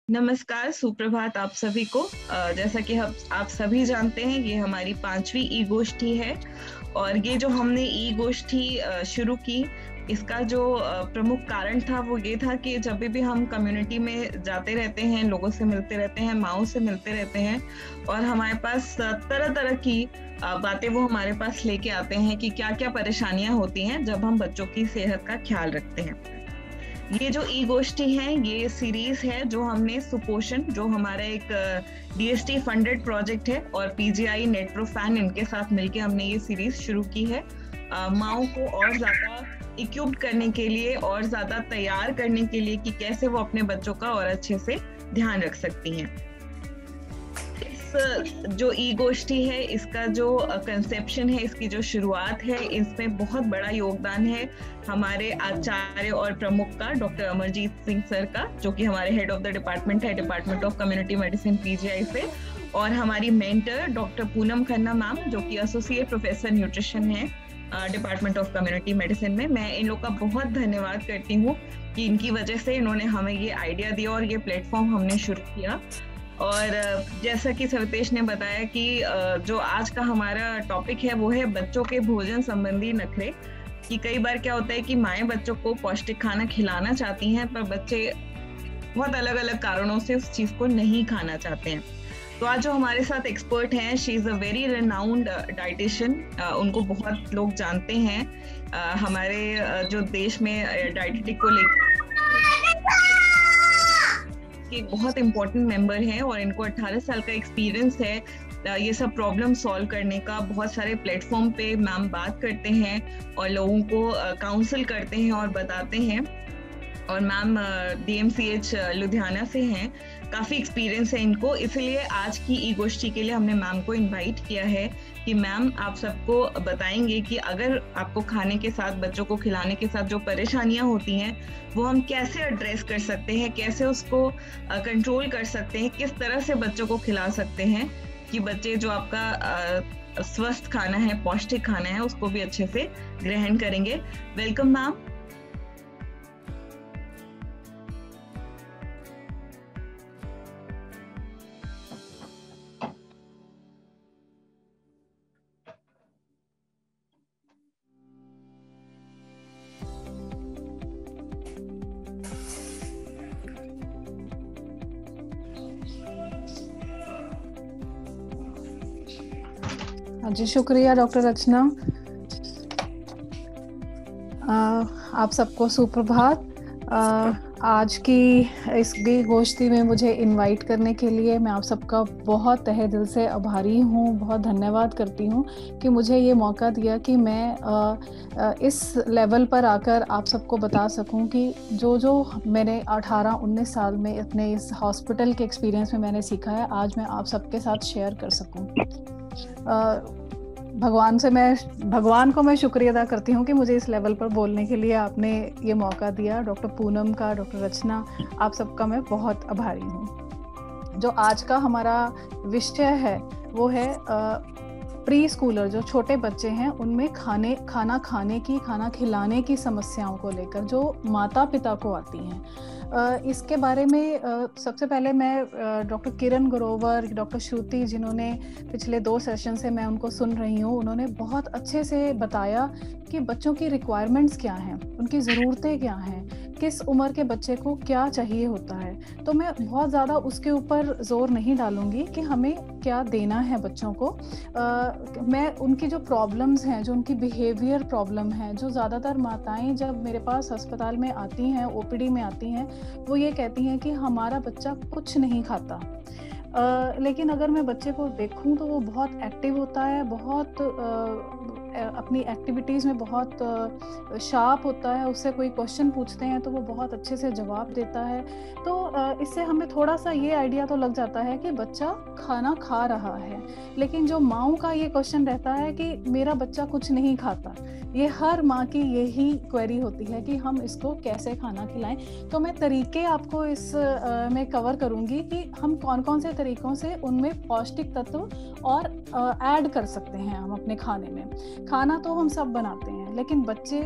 नमस्कार, सुप्रभात आप सभी को। जैसा कि हम आप सभी जानते हैं, ये हमारी 5वीं ई-गोष्ठी है और ये जो हमने ई-गोष्ठी शुरू की, इसका जो प्रमुख कारण था वो ये था कि जब भी हम कम्युनिटी में जाते रहते हैं, लोगों से मिलते रहते हैं, माँओं से मिलते रहते हैं और हमारे पास तरह-तरह की बातें वो हमारे पास लेके आते हैं कि क्या-क्या परेशानियाँ होती हैं जब हम बच्चों की सेहत का ख्याल रखते हैं। ये जो ई-गोष्ठी है, ये सीरीज़ है जो हमने सुपोषण, जो हमारा एक डीएसटी फंडेड प्रोजेक्ट है और पीजीआई, नेट्रोफैन इनके साथ मिलके हमने ये सीरीज़ शुरू की है। माँओं को और ज़्यादा इक्विप्ड करने के लिए और ज़्यादा तैयार करने के लिए कि कैसे वो अपने बच्चों का और अच्छे से ध्यान रख सकती हैं। जो ई-गोष्ठी है, इसका जो कंसेप्शन है, इसकी जो शुरुआत है, इसमें बहुत बड़ा योगदान है हमारे आचार्य और प्रमुख का, डॉक्टर अमरजीत सिंह सर का, जो कि हमारे हेड ऑफ द डिपार्टमेंट है, department of community medicine PGI से, और हमारी mentor doctor Poonam Khanna ma'am, जो कि एसोसिएट प्रोफेसर न्यूट्रिशन है डिपार्टमेंट ऑफ कम्युनिटी मेडिसिन में। मैं इन लोग का बहुत धन्यवाद करती हूँ कि इनकी वजह से इन्होंने हमें ये आइडिया दिया और ये प्लेटफॉर्म हमने शुरू किया। और जैसा कि सवितेश ने बताया कि जो आज का हमारा टॉपिक है वो है बच्चों के भोजन संबंधी नखरे। कि कई बार क्या होता है कि माएँ बच्चों को पौष्टिक खाना खिलाना चाहती हैं, पर बच्चे बहुत अलग-अलग कारणों से उस चीज़ को नहीं खाना चाहते हैं। तो आज जो हमारे साथ एक्सपर्ट हैं, she is a very renowned dietitian. उनको बहुत लोग जानते हैं। हमारे जो देश में डाइटेटिक को लेकर एक बहुत इम्पोर्टेंट मेंबर है और इनको 18 साल का एक्सपीरियंस है ये सब प्रॉब्लम सॉल्व करने का। बहुत सारे प्लेटफॉर्म पे मैम बात करते हैं और लोगों को काउंसल करते हैं और बताते हैं। और मैम डीएमसीएच लुधियाना से हैं, काफ़ी एक्सपीरियंस है इनको, इसलिए आज की ई-गोष्ठी के लिए हमने मैम को इनवाइट किया है कि मैम आप सबको बताएंगे कि अगर आपको खाने के साथ, बच्चों को खिलाने के साथ जो परेशानियां होती हैं वो हम कैसे एड्रेस कर सकते हैं, कैसे उसको कंट्रोल कर सकते हैं, किस तरह से बच्चों को खिला सकते हैं कि बच्चे जो आपका स्वस्थ खाना है, पौष्टिक खाना है, उसको भी अच्छे से ग्रहण करेंगे। Welcome ma'am. जी शुक्रिया डॉक्टर रचना। आप सबको सुप्रभात। आज की इस गोष्ठी में मुझे इनवाइट करने के लिए मैं आप सबका बहुत तहे दिल से आभारी हूँ, बहुत धन्यवाद करती हूँ कि मुझे ये मौका दिया कि मैं इस लेवल पर आकर आप सबको बता सकूँ कि जो मैंने 18-19 साल में अपने इस हॉस्पिटल के एक्सपीरियंस में मैंने सीखा है, आज मैं आप सबके साथ शेयर कर सकूँ। भगवान को मैं शुक्रिया अदा करती हूँ कि मुझे इस लेवल पर बोलने के लिए आपने ये मौका दिया। डॉक्टर पूनम का, डॉक्टर रचना, आप सबका मैं बहुत आभारी हूँ। जो आज का हमारा विषय है वो है प्री स्कूलर, जो छोटे बच्चे हैं, उनमें खाना खिलाने की समस्याओं को लेकर जो माता पिता को आती हैं। इसके बारे में सबसे पहले मैं डॉक्टर किरण ग्रोवर, डॉक्टर श्रुति, जिन्होंने पिछले 2 सेशन से मैं उनको सुन रही हूँ, उन्होंने बहुत अच्छे से बताया कि बच्चों की रिक्वायरमेंट्स क्या हैं, उनकी ज़रूरतें क्या हैं, किस उम्र के बच्चे को क्या चाहिए होता है। तो मैं बहुत ज़्यादा उसके ऊपर जोर नहीं डालूंगी कि हमें क्या देना है बच्चों को। मैं उनकी जो प्रॉब्लम्स हैं, जो उनकी बिहेवियर प्रॉब्लम है, जो ज़्यादातर माताएं जब मेरे पास अस्पताल में आती हैं, ओपीडी में आती हैं, वो ये कहती हैं कि हमारा बच्चा कुछ नहीं खाता। लेकिन अगर मैं बच्चे को देखूं तो वो बहुत एक्टिव होता है, बहुत अपनी एक्टिविटीज़ में बहुत शार्प होता है। उससे कोई क्वेश्चन पूछते हैं तो वो बहुत अच्छे से जवाब देता है। तो इससे हमें थोड़ा सा ये आइडिया तो लग जाता है कि बच्चा खाना खा रहा है। लेकिन जो माँओं का ये क्वेश्चन रहता है कि मेरा बच्चा कुछ नहीं खाता, ये हर माँ की यही क्वेरी होती है कि हम इसको कैसे खाना खिलाएं। तो मैं तरीके आपको इस में कवर करूंगी कि हम कौन कौन से तरीकों से उनमें पौष्टिक तत्व और ऐड कर सकते हैं हम अपने खाने में। खाना तो हम सब बनाते हैं, लेकिन बच्चे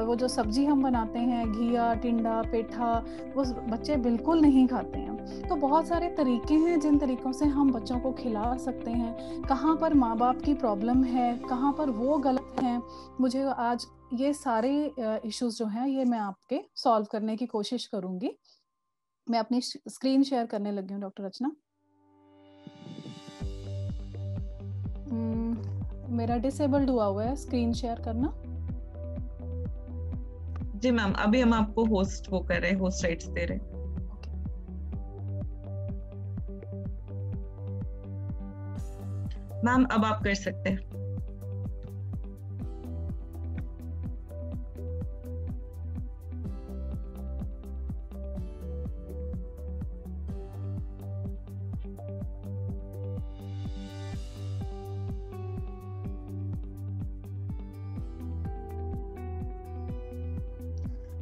वो जो सब्जी हम बनाते हैं, घिया, टिंडा, पेठा, वो बच्चे बिल्कुल नहीं खाते हैं। तो बहुत सारे तरीके हैं जिन तरीकों से हम बच्चों को खिला सकते हैं, कहाँ पर माँ बाप की प्रॉब्लम है, कहाँ पर वो गलत हैं। मुझे आज ये सारे इश्यूज जो हैं ये मैं आपके सॉल्व करने की कोशिश करूंगी। मैं अपनी स्क्रीन शेयर करने लगी हूँ डॉक्टर रचना। मेरा डिसेबल्ड हुआ हुआ है स्क्रीन शेयर करना। जी मैम, अभी हम आपको होस्ट वो कर रहे हैं, होस्ट राइट्स दे रहे हैं। मैम अब आप कर सकते हैं।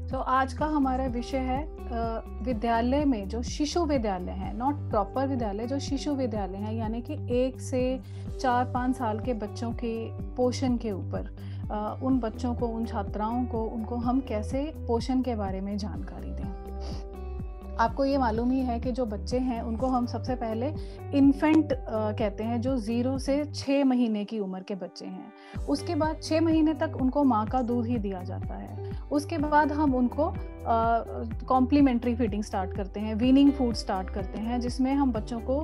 तो आज का हमारा विषय है विद्यालय में जो शिशु विद्यालय है, नॉट प्रॉपर विद्यालय, जो शिशु विद्यालय है, यानी कि 1 से 4-5 साल के बच्चों के पोषण के ऊपर, उन बच्चों को, उन छात्राओं को, उनको हम कैसे पोषण के बारे में जानकारी दें। आपको ये मालूम ही है कि जो बच्चे हैं उनको हम सबसे पहले इन्फेंट कहते हैं, जो 0 से 6 महीने की उम्र के बच्चे हैं। उसके बाद 6 महीने तक उनको माँ का दूध ही दिया जाता है। उसके बाद हम उनको कॉम्प्लीमेंट्री फीडिंग स्टार्ट करते हैं, वीनिंग फूड स्टार्ट करते हैं, जिसमें हम बच्चों को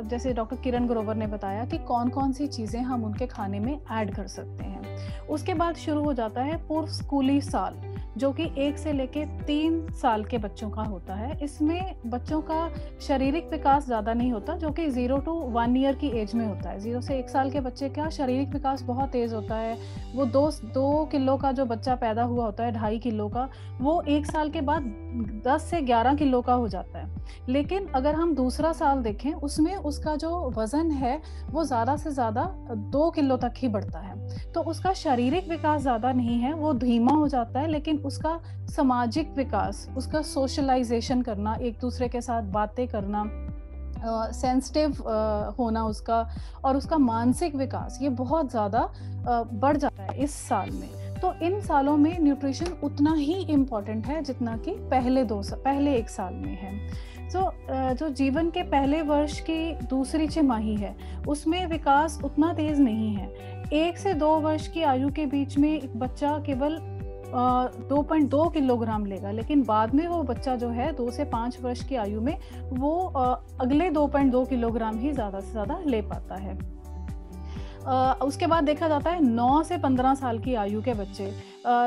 जैसे डॉक्टर किरण ग्रोवर ने बताया कि कौन कौन सी चीज़ें हम उनके खाने में ऐड कर सकते हैं। उसके बाद शुरू हो जाता है पूर्व स्कूली साल, जो कि 1 से लेके 3 साल के बच्चों का होता है। इसमें बच्चों का शारीरिक विकास ज़्यादा नहीं होता, जो कि 0 to 1 ईयर की एज में होता है। 0 से 1 साल के बच्चे का शारीरिक विकास बहुत तेज़ होता है। वो 2 किलो का जो बच्चा पैदा हुआ होता है, 2.5 किलो का, वो 1 साल के बाद 10 से 11 किलो का हो जाता है। लेकिन अगर हम दूसरा साल देखें, उसमें उसका जो वज़न है वो ज़्यादा से ज़्यादा 2 किलो तक ही बढ़ता है। तो उसका शारीरिक विकास ज़्यादा नहीं है, वो धीमा हो जाता है, लेकिन उसका सामाजिक विकास, उसका सोशलाइजेशन करना, एक दूसरे के साथ बातें करना, सेंसिटिव होना उसका, और उसका मानसिक विकास, ये बहुत ज़्यादा बढ़ जाता है इस साल में। तो इन सालों में न्यूट्रिशन उतना ही इम्पॉर्टेंट है जितना कि पहले 1 साल में है। जो जीवन के पहले वर्ष की दूसरी छमाही है, उसमें विकास उतना तेज नहीं है। 1 से 2 वर्ष की आयु के बीच में एक बच्चा केवल 2.2 किलोग्राम लेगा, लेकिन बाद में वो बच्चा जो है 2 से 5 वर्ष की आयु में वो अगले 2.2 किलोग्राम ही ज़्यादा से ज़्यादा ले पाता है। उसके बाद देखा जाता है 9 से 15 साल की आयु के बच्चे,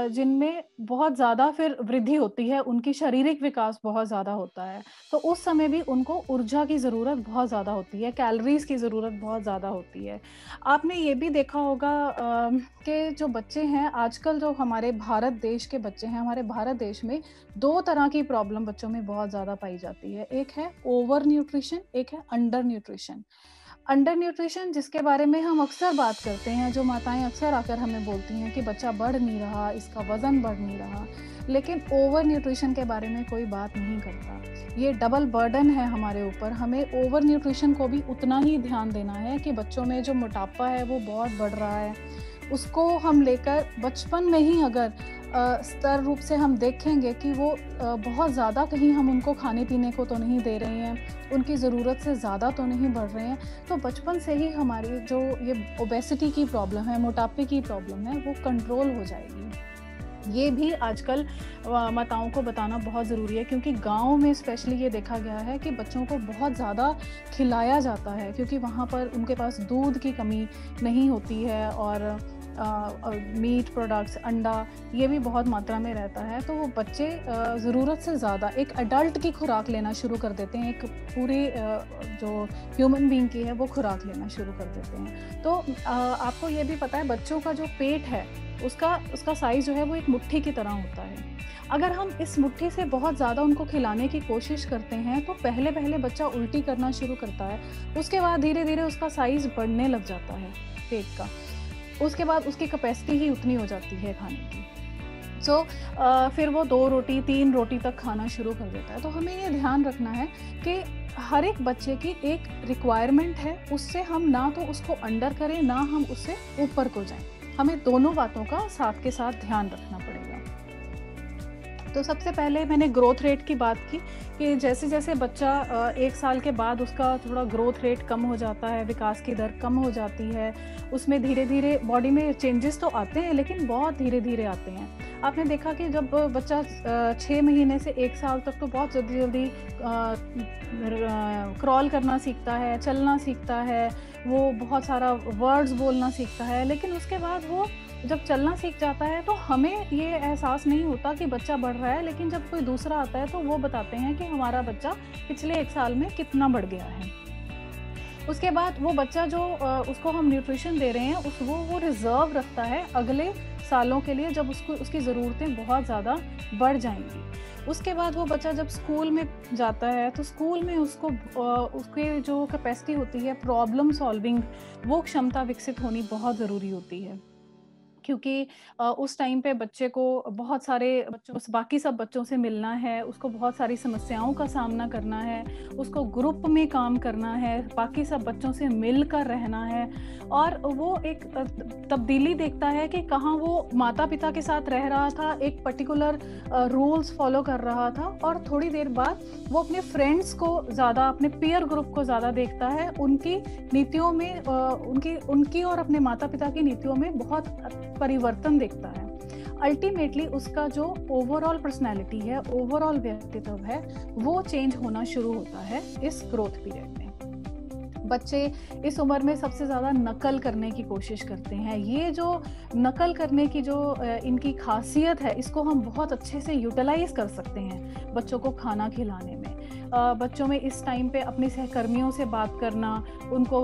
जिनमें बहुत ज़्यादा फिर वृद्धि होती है, उनकी शारीरिक विकास बहुत ज़्यादा होता है। तो उस समय भी उनको ऊर्जा की ज़रूरत बहुत ज़्यादा होती है, कैलोरीज की ज़रूरत बहुत ज़्यादा होती है। आपने ये भी देखा होगा कि जो बच्चे हैं आजकल, जो हमारे भारत देश के बच्चे हैं, हमारे भारत देश में 2 तरह की प्रॉब्लम बच्चों में बहुत ज़्यादा पाई जाती है। एक है ओवर न्यूट्रिशन, एक है अंडर न्यूट्रिशन। अंडर न्यूट्रिशन, जिसके बारे में हम अक्सर बात करते हैं, जो माताएं अक्सर आकर हमें बोलती हैं कि बच्चा बढ़ नहीं रहा, इसका वज़न बढ़ नहीं रहा, लेकिन ओवर न्यूट्रिशन के बारे में कोई बात नहीं करता। ये डबल बर्डन है हमारे ऊपर। हमें ओवर न्यूट्रिशन को भी उतना ही ध्यान देना है कि बच्चों में जो मोटापा है वो बहुत बढ़ रहा है, उसको हम लेकर बचपन में ही अगर स्तर रूप से हम देखेंगे कि वो बहुत ज़्यादा कहीं हम उनको खाने पीने को तो नहीं दे रहे हैं, उनकी ज़रूरत से ज़्यादा तो नहीं बढ़ रहे हैं, तो बचपन से ही हमारी जो ये ओबेसिटी की प्रॉब्लम है, मोटापे की प्रॉब्लम है, वो कंट्रोल हो जाएगी। ये भी आजकल माताओं को बताना बहुत ज़रूरी है, क्योंकि गाँव में स्पेशली ये देखा गया है कि बच्चों को बहुत ज़्यादा खिलाया जाता है, क्योंकि वहाँ पर उनके पास दूध की कमी नहीं होती है, और मीट प्रोडक्ट्स, अंडा, ये भी बहुत मात्रा में रहता है। तो वो बच्चे ज़रूरत से ज़्यादा एक अडल्ट की खुराक लेना शुरू कर देते हैं, एक पूरी जो ह्यूमन बीइंग की है वो खुराक लेना शुरू कर देते हैं। तो आपको ये भी पता है, बच्चों का जो पेट है उसका साइज़ जो है वो एक मुट्ठी की तरह होता है। अगर हम इस मुट्ठी से बहुत ज़्यादा उनको खिलाने की कोशिश करते हैं तो पहले बच्चा उल्टी करना शुरू करता है, उसके बाद धीरे धीरे उसका साइज़ बढ़ने लग जाता है पेट का, उसके बाद उसकी कैपेसिटी ही उतनी हो जाती है खाने की। फिर वो 2 रोटी 3 रोटी तक खाना शुरू कर देता है। तो हमें ये ध्यान रखना है कि हर एक बच्चे की एक रिक्वायरमेंट है, उससे हम ना तो उसको अंडर करें, ना हम उससे ऊपर को जाएं। हमें दोनों बातों का साथ के साथ ध्यान रखना पड़ेगा। तो सबसे पहले मैंने ग्रोथ रेट की बात की कि जैसे जैसे बच्चा 1 साल के बाद उसका थोड़ा ग्रोथ रेट कम हो जाता है, विकास की दर कम हो जाती है, उसमें धीरे-धीरे बॉडी में चेंजेस तो आते हैं लेकिन बहुत धीरे-धीरे आते हैं। आपने देखा कि जब बच्चा 6 महीने से 1 साल तक तो बहुत जल्दी-जल्दी क्रॉल करना सीखता है, चलना सीखता है, वो बहुत सारा वर्ड्स बोलना सीखता है, लेकिन उसके बाद वो जब चलना सीख जाता है तो हमें ये एहसास नहीं होता कि बच्चा बढ़ रहा है, लेकिन जब कोई दूसरा आता है तो वो बताते हैं कि हमारा बच्चा पिछले 1 साल में कितना बढ़ गया है। उसके बाद वो बच्चा जो उसको हम न्यूट्रिशन दे रहे हैं वो रिजर्व रखता है अगले सालों के लिए, जब उसकी ज़रूरतें बहुत ज़्यादा बढ़ जाएंगी। उसके बाद वो बच्चा जब स्कूल में जाता है तो स्कूल में उसको उसके जो कैपेसिटी होती है प्रॉब्लम सॉल्विंग, वो क्षमता विकसित होनी बहुत ज़रूरी होती है, क्योंकि उस टाइम पे बच्चे को बहुत सारे बाकी सब बच्चों से मिलना है, उसको बहुत सारी समस्याओं का सामना करना है, उसको ग्रुप में काम करना है, बाकी सब बच्चों से मिलकर रहना है, और वो एक तब्दीली देखता है कि कहाँ वो माता पिता के साथ रह रहा था, एक पर्टिकुलर रूल्स फॉलो कर रहा था, और थोड़ी देर बाद वो अपने फ्रेंड्स को ज़्यादा, अपने पीयर ग्रुप को ज़्यादा देखता है, उनकी नीतियों में उनकी और अपने माता पिता की नीतियों में बहुत परिवर्तन देखता है। अल्टीमेटली उसका जो ओवरऑल पर्सनैलिटी है, ओवरऑल व्यक्तित्व है, वो चेंज होना शुरू होता है इस ग्रोथ पीरियड में। बच्चे इस उम्र में सबसे ज़्यादा नकल करने की कोशिश करते हैं। ये जो नकल करने की जो इनकी खासियत है, इसको हम बहुत अच्छे से यूटिलाइज कर सकते हैं बच्चों को खाना खिलाने में। बच्चों में इस टाइम पे अपने सहकर्मियों से बात करना, उनको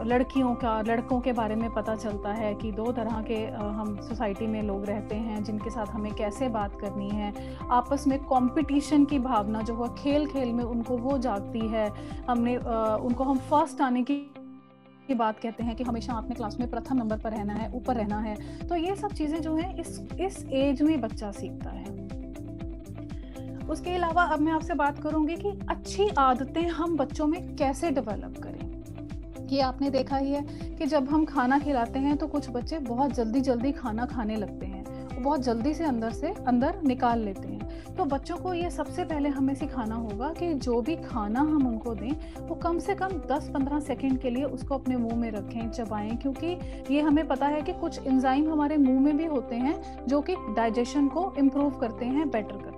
लड़कों के बारे में पता चलता है कि 2 तरह के हम सोसाइटी में लोग रहते हैं जिनके साथ हमें कैसे बात करनी है। आपस में कंपटीशन की भावना जो है खेल खेल में उनको वो जागती है। उनको हम फर्स्ट आने की बात कहते हैं कि हमेशा अपने क्लास में प्रथम नंबर पर रहना है, ऊपर रहना है। तो ये सब चीज़ें जो हैं इस एज में बच्चा सीखता है। उसके अलावा अब मैं आपसे बात करूंगी कि अच्छी आदतें हम बच्चों में कैसे डेवलप करें। ये आपने देखा ही है कि जब हम खाना खिलाते हैं तो कुछ बच्चे बहुत जल्दी खाना खाने लगते हैं, वो बहुत जल्दी से अंदर निकाल लेते हैं। तो बच्चों को ये सबसे पहले हमें सिखाना होगा कि जो भी खाना हम उनको दें वो कम से कम 10-15 सेकंड के लिए उसको अपने मुंह में रखें, चबाएं, क्योंकि ये हमें पता है कि कुछ एंजाइम हमारे मुंह में भी होते हैं जो कि डाइजेशन को इम्प्रूव करते हैं, बेटर करते हैं।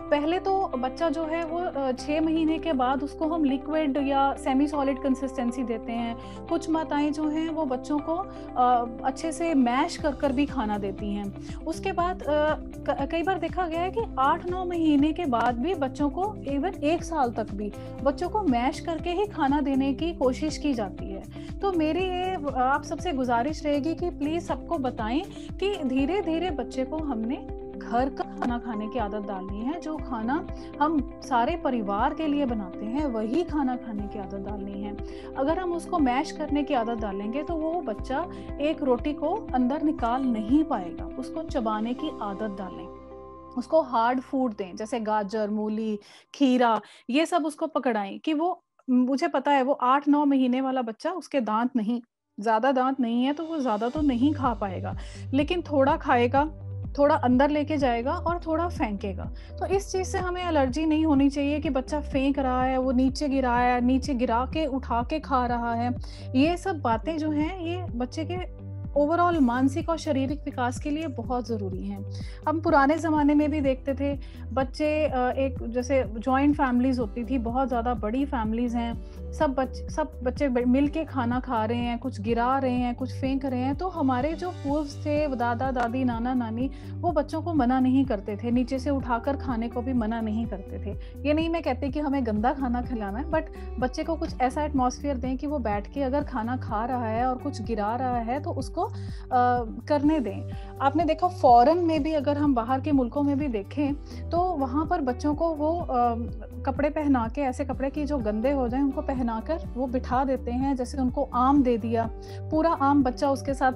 पहले तो बच्चा जो है वो 6 महीने के बाद उसको हम लिक्विड या सेमी सॉलिड कंसिस्टेंसी देते हैं। कुछ माताएं जो हैं वो बच्चों को अच्छे से मैश कर भी खाना देती हैं। उसके बाद कई बार देखा गया है कि 8-9 महीने के बाद भी बच्चों को, इवन 1 साल तक भी बच्चों को मैश करके ही खाना देने की कोशिश की जाती है। तो मेरी ये आप सबसे गुजारिश रहेगी कि प्लीज़ सबको बताएं कि धीरे धीरे बच्चे को हमने घर का खाना खाने की आदत डालनी है। जो खाना हम सारे परिवार के लिए बनाते हैं वही खाना खाने की आदत डालनी है। अगर हम उसको मैश करने की आदत डालेंगे तो वो बच्चा एक रोटी को अंदर निकाल नहीं पाएगा। उसको चबाने की आदत डालें, उसको हार्ड फूड दें, जैसे गाजर, मूली, खीरा, ये सब उसको पकड़ाएं कि वो, मुझे पता है वो 8-9 महीने वाला बच्चा, उसके ज़्यादा दांत नहीं है तो वो ज़्यादा तो नहीं खा पाएगा, लेकिन थोड़ा खाएगा, थोड़ा अंदर लेके जाएगा और थोड़ा फेंकेगा। तो इस चीज़ से हमें एलर्जी नहीं होनी चाहिए कि बच्चा फेंक रहा है, वो नीचे गिरा है, नीचे गिरा के उठा के खा रहा है। ये सब बातें जो हैं ये बच्चे के ओवरऑल मानसिक और शारीरिक विकास के लिए बहुत ज़रूरी हैं। हम पुराने ज़माने में भी देखते थे बच्चे, एक जैसे जॉइंट फैमिलीज़ होती थी, बहुत ज़्यादा बड़ी फैमिलीज़ हैं, सब बच्चे मिल के खाना खा रहे हैं, कुछ गिरा रहे हैं, कुछ फेंक रहे हैं। तो हमारे जो पूर्व थे, दादा दादी, नाना नानी, वो बच्चों को मना नहीं करते थे, नीचे से उठाकर खाने को भी मना नहीं करते थे। ये नहीं मैं कहती कि हमें गंदा खाना खिलाना है, बट बच्चे को कुछ ऐसा एटमॉस्फेयर दें कि वो बैठ के अगर खाना खा रहा है और कुछ गिरा रहा है तो उसको करने दें। आपने देखा फॉरेन में भी, अगर हम बाहर के मुल्कों में भी देखें तो वहाँ पर बच्चों को वो कपड़े पहना के, ऐसे कपड़े की जो गंदे हो जाएं उनको पहनाकर वो बिठा देते हैं। जैसे उनको आम दे दिया, पूरा आम बच्चा उसके साथ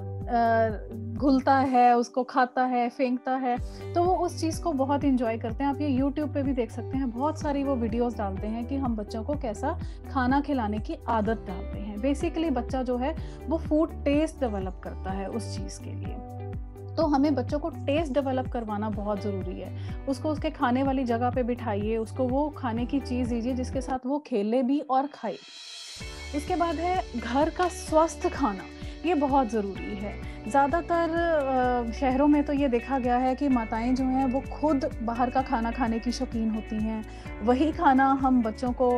घुलता है, उसको खाता है, फेंकता है, तो वो उस चीज़ को बहुत इंजॉय करते हैं। आप ये YouTube पे भी देख सकते हैं, बहुत सारी वो वीडियोस डालते हैं कि हम बच्चों को कैसा खाना खिलाने की आदत डालते हैं। बेसिकली बच्चा जो है वो फूड टेस्ट डेवलप करता है उस चीज़ के लिए। तो हमें बच्चों को टेस्ट डेवलप करवाना बहुत ज़रूरी है। उसको उसके खाने वाली जगह पे बिठाइए, उसको वो खाने की चीज़ दीजिए जिसके साथ वो खेले भी और खाए। उसके बाद है घर का स्वस्थ खाना, ये बहुत ज़रूरी है। ज़्यादातर शहरों में तो ये देखा गया है कि माताएं जो हैं वो खुद बाहर का खाना खाने की शौकीन होती हैं। वही खाना हम बच्चों को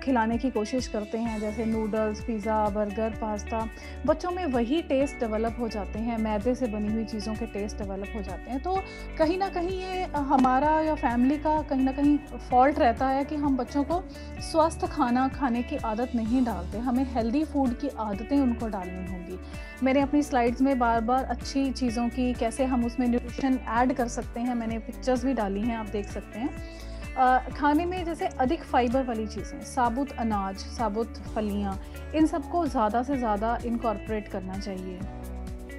खिलाने की कोशिश करते हैं, जैसे नूडल्स, पिज़्ज़ा, बर्गर, पास्ता। बच्चों में वही टेस्ट डेवलप हो जाते हैं, मैदे से बनी हुई चीज़ों के टेस्ट डेवलप हो जाते हैं। तो कहीं ना कहीं ये हमारा या फैमिली का कहीं ना कहीं फॉल्ट रहता है कि हम बच्चों को स्वस्थ खाना खाने की आदत नहीं डालते। हमें हेल्दी फूड की आदतें उनको डालनी होंगी। मैंने अपनी स्लाइड्स में बार बार अच्छी चीज़ों की कैसे हम उसमें न्यूट्रिशन ऐड कर सकते हैं, मैंने पिक्चर्स भी डाली हैं, आप देख सकते हैं। खाने में जैसे अधिक फाइबर वाली चीज़ें, साबुत अनाज, साबुत फलियां, इन सबको ज़्यादा से ज़्यादा इनकॉर्पोरेट करना चाहिए।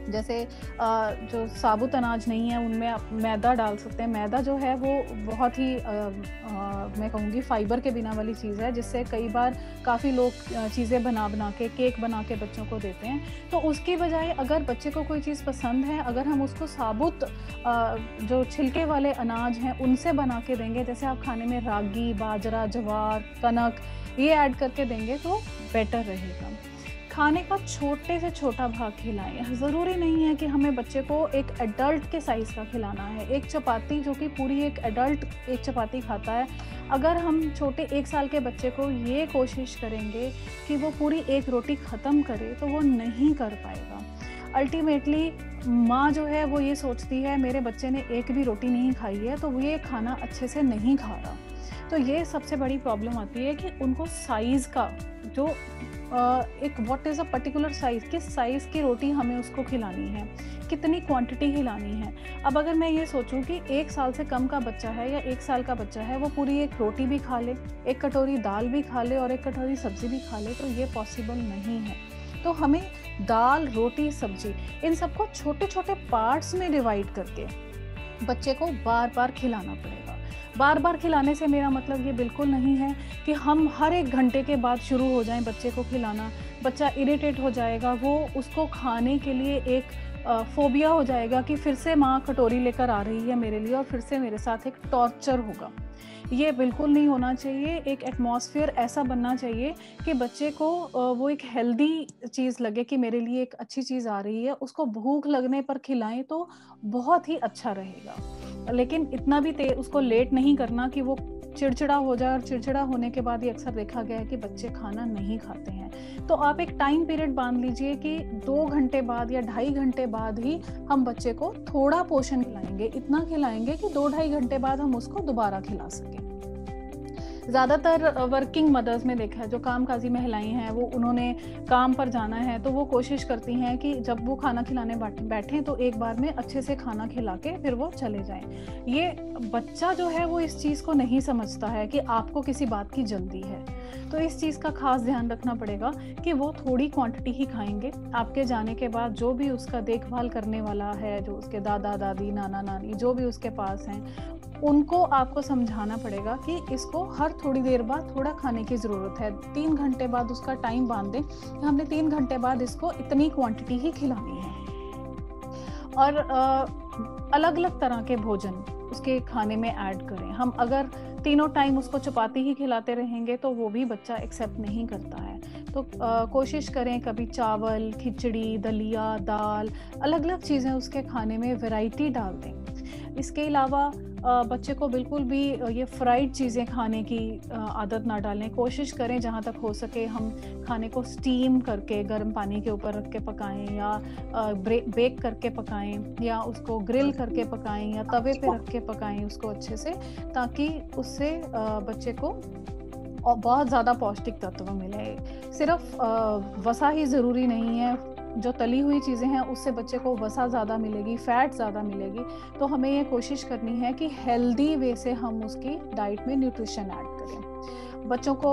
जैसे जो साबुत अनाज नहीं है उनमें आप मैदा डाल सकते हैं। मैदा जो है वो बहुत ही मैं कहूँगी फाइबर के बिना वाली चीज़ है, जिससे कई बार काफ़ी लोग चीज़ें बना के केक बना के बच्चों को देते हैं। तो उसकी बजाय अगर बच्चे को कोई चीज़ पसंद है, अगर हम उसको साबुत जो छिलके वाले अनाज हैं उनसे बना के देंगे, जैसे आप खाने में रागी, बाजरा, ज्वार, कनक ये ऐड करके देंगे तो बेटर रहेगा। खाने का छोटे से छोटा भाग खिलाएं। ज़रूरी नहीं है कि हमें बच्चे को एक एडल्ट के साइज़ का खिलाना है। एक चपाती जो कि पूरी एक एडल्ट एक चपाती खाता है, अगर हम छोटे 1 साल के बच्चे को ये कोशिश करेंगे कि वो पूरी एक रोटी ख़त्म करे तो वो नहीं कर पाएगा। अल्टीमेटली माँ जो है वो ये सोचती है मेरे बच्चे ने एक भी रोटी नहीं खाई है तो वो ये खाना अच्छे से नहीं खा रहा। तो ये सबसे बड़ी प्रॉब्लम आती है कि उनको साइज़ का जो एक what is a particular size, किस साइज़ की रोटी हमें उसको खिलानी है, कितनी क्वांटिटी खिलानी है। अब अगर मैं ये सोचूं कि 1 साल से कम का बच्चा है या 1 साल का बच्चा है, वो पूरी एक रोटी भी खा ले, एक कटोरी दाल भी खा ले और एक कटोरी सब्ज़ी भी खा ले, तो ये पॉसिबल नहीं है। तो हमें दाल, रोटी, सब्ज़ी इन सबको छोटे छोटे पार्ट्स में डिवाइड करके बच्चे को बार बार खिलाना पड़ेगा। बार बार खिलाने से मेरा मतलब ये बिल्कुल नहीं है कि हम हर 1 घंटे के बाद शुरू हो जाएं बच्चे को खिलाना। बच्चा इरिटेट हो जाएगा, वो उसको खाने के लिए एक फोबिया हो जाएगा कि फिर से माँ कटोरी लेकर आ रही है मेरे लिए और फिर से मेरे साथ एक टॉर्चर होगा। ये बिल्कुल नहीं होना चाहिए। एक एटमॉस्फेयर ऐसा बनना चाहिए कि बच्चे को वो एक हेल्दी चीज़ लगे कि मेरे लिए एक अच्छी चीज़ आ रही है। उसको भूख लगने पर खिलाएं तो बहुत ही अच्छा रहेगा, लेकिन इतना भी उसको लेट नहीं करना कि वो चिड़चिड़ा हो जाए। और चिड़चिड़ा होने के बाद ये अक्सर देखा गया है कि बच्चे खाना नहीं खाते हैं। तो आप एक टाइम पीरियड बांध लीजिए कि 2 घंटे बाद या 2.5 घंटे बाद ही हम बच्चे को थोड़ा पोषण खिलाएंगे, इतना खिलाएंगे कि 2-2.5 घंटे बाद हम उसको दोबारा खिला सकें। ज़्यादातर वर्किंग मदर्स में देखा है, जो कामकाजी महिलाएं हैं, वो उन्होंने काम पर जाना है तो वो कोशिश करती हैं कि जब वो खाना खिलाने बैठें तो एक बार में अच्छे से खाना खिला के फिर वो चले जाएं। ये बच्चा जो है वो इस चीज़ को नहीं समझता है कि आपको किसी बात की जल्दी है। तो इस चीज़ का खास ध्यान रखना पड़ेगा कि वो थोड़ी क्वांटिटी ही खाएंगे। आपके जाने के बाद जो भी उसका देखभाल करने वाला है, जो उसके दादा दादी, नाना नानी जो भी उसके पास हैं, उनको आपको समझाना पड़ेगा कि इसको हर थोड़ी देर बाद थोड़ा खाने की ज़रूरत है। 3 घंटे बाद उसका टाइम बांध दें कि हमने 3 घंटे बाद इसको इतनी क्वांटिटी ही खिलानी है। और अलग अलग तरह के भोजन उसके खाने में ऐड करें। हम अगर तीनों टाइम उसको चपाती ही खिलाते रहेंगे तो वो भी बच्चा एक्सेप्ट नहीं करता है। तो कोशिश करें कभी चावल, खिचड़ी, दलिया, दाल, अलग अलग चीज़ें उसके खाने में वैरायटी डाल दें। इसके अलावा बच्चे को बिल्कुल भी ये फ्राइड चीज़ें खाने की आदत ना डालें। कोशिश करें जहाँ तक हो सके हम खाने को स्टीम करके गर्म पानी के ऊपर रख के पकाएं, या बेक करके पकाएं, या उसको ग्रिल करके पकाएं, या तवे पे रख के पकाएं उसको अच्छे से, ताकि उससे बच्चे को और बहुत ज़्यादा पौष्टिक तत्व मिले। सिर्फ वसा ही ज़रूरी नहीं है, जो तली हुई चीज़ें हैं उससे बच्चे को वसा ज़्यादा मिलेगी, फैट ज़्यादा मिलेगी। तो हमें ये कोशिश करनी है कि हेल्दी वे से हम उसकी डाइट में न्यूट्रिशन ऐड करें। बच्चों को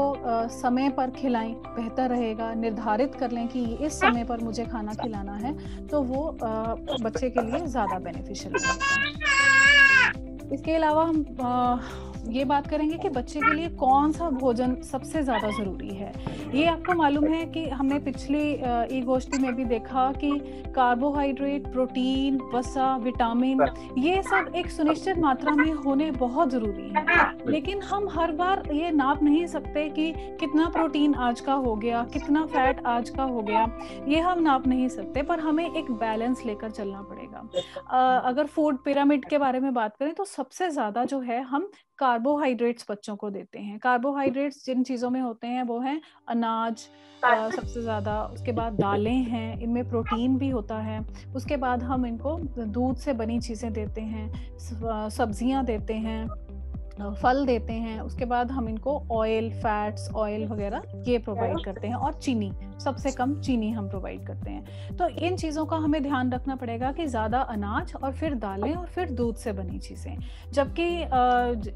समय पर खिलाएं, बेहतर रहेगा। निर्धारित कर लें कि इस समय पर मुझे खाना खिलाना है, तो वो बच्चे के लिए ज़्यादा बेनिफिशियल रहेगा। इसके अलावा हम ये बात करेंगे कि बच्चे के लिए कौन सा भोजन सबसे ज़्यादा ज़रूरी है। ये आपको मालूम है कि हमने पिछली ई गोष्ठी में भी देखा कि कार्बोहाइड्रेट, प्रोटीन, वसा, विटामिन ये सब एक सुनिश्चित मात्रा में होने बहुत ज़रूरी है, लेकिन हम हर बार ये नाप नहीं सकते कि कितना प्रोटीन आज का हो गया, कितना फैट आज का हो गया, ये हम नाप नहीं सकते, पर हमें एक बैलेंस लेकर चलना पड़ेगा। अगर फूड पिरामिड के बारे में बात करें तो सबसे ज़्यादा जो है हम कार्बोहाइड्रेट्स बच्चों को देते हैं। कार्बोहाइड्रेट्स जिन चीज़ों में होते हैं वो हैं अनाज सबसे ज़्यादा, उसके बाद दालें हैं, इनमें प्रोटीन भी होता है, उसके बाद हम इनको दूध से बनी चीज़ें देते हैं, सब्जियां देते हैं, फल देते हैं, उसके बाद हम इनको ऑयल, फैट्स, ऑयल वगैरह ये प्रोवाइड करते हैं, और चीनी, सबसे कम चीनी हम प्रोवाइड करते हैं। तो इन चीज़ों का हमें ध्यान रखना पड़ेगा कि ज़्यादा अनाज और फिर दालें और फिर दूध से बनी चीज़ें। जबकि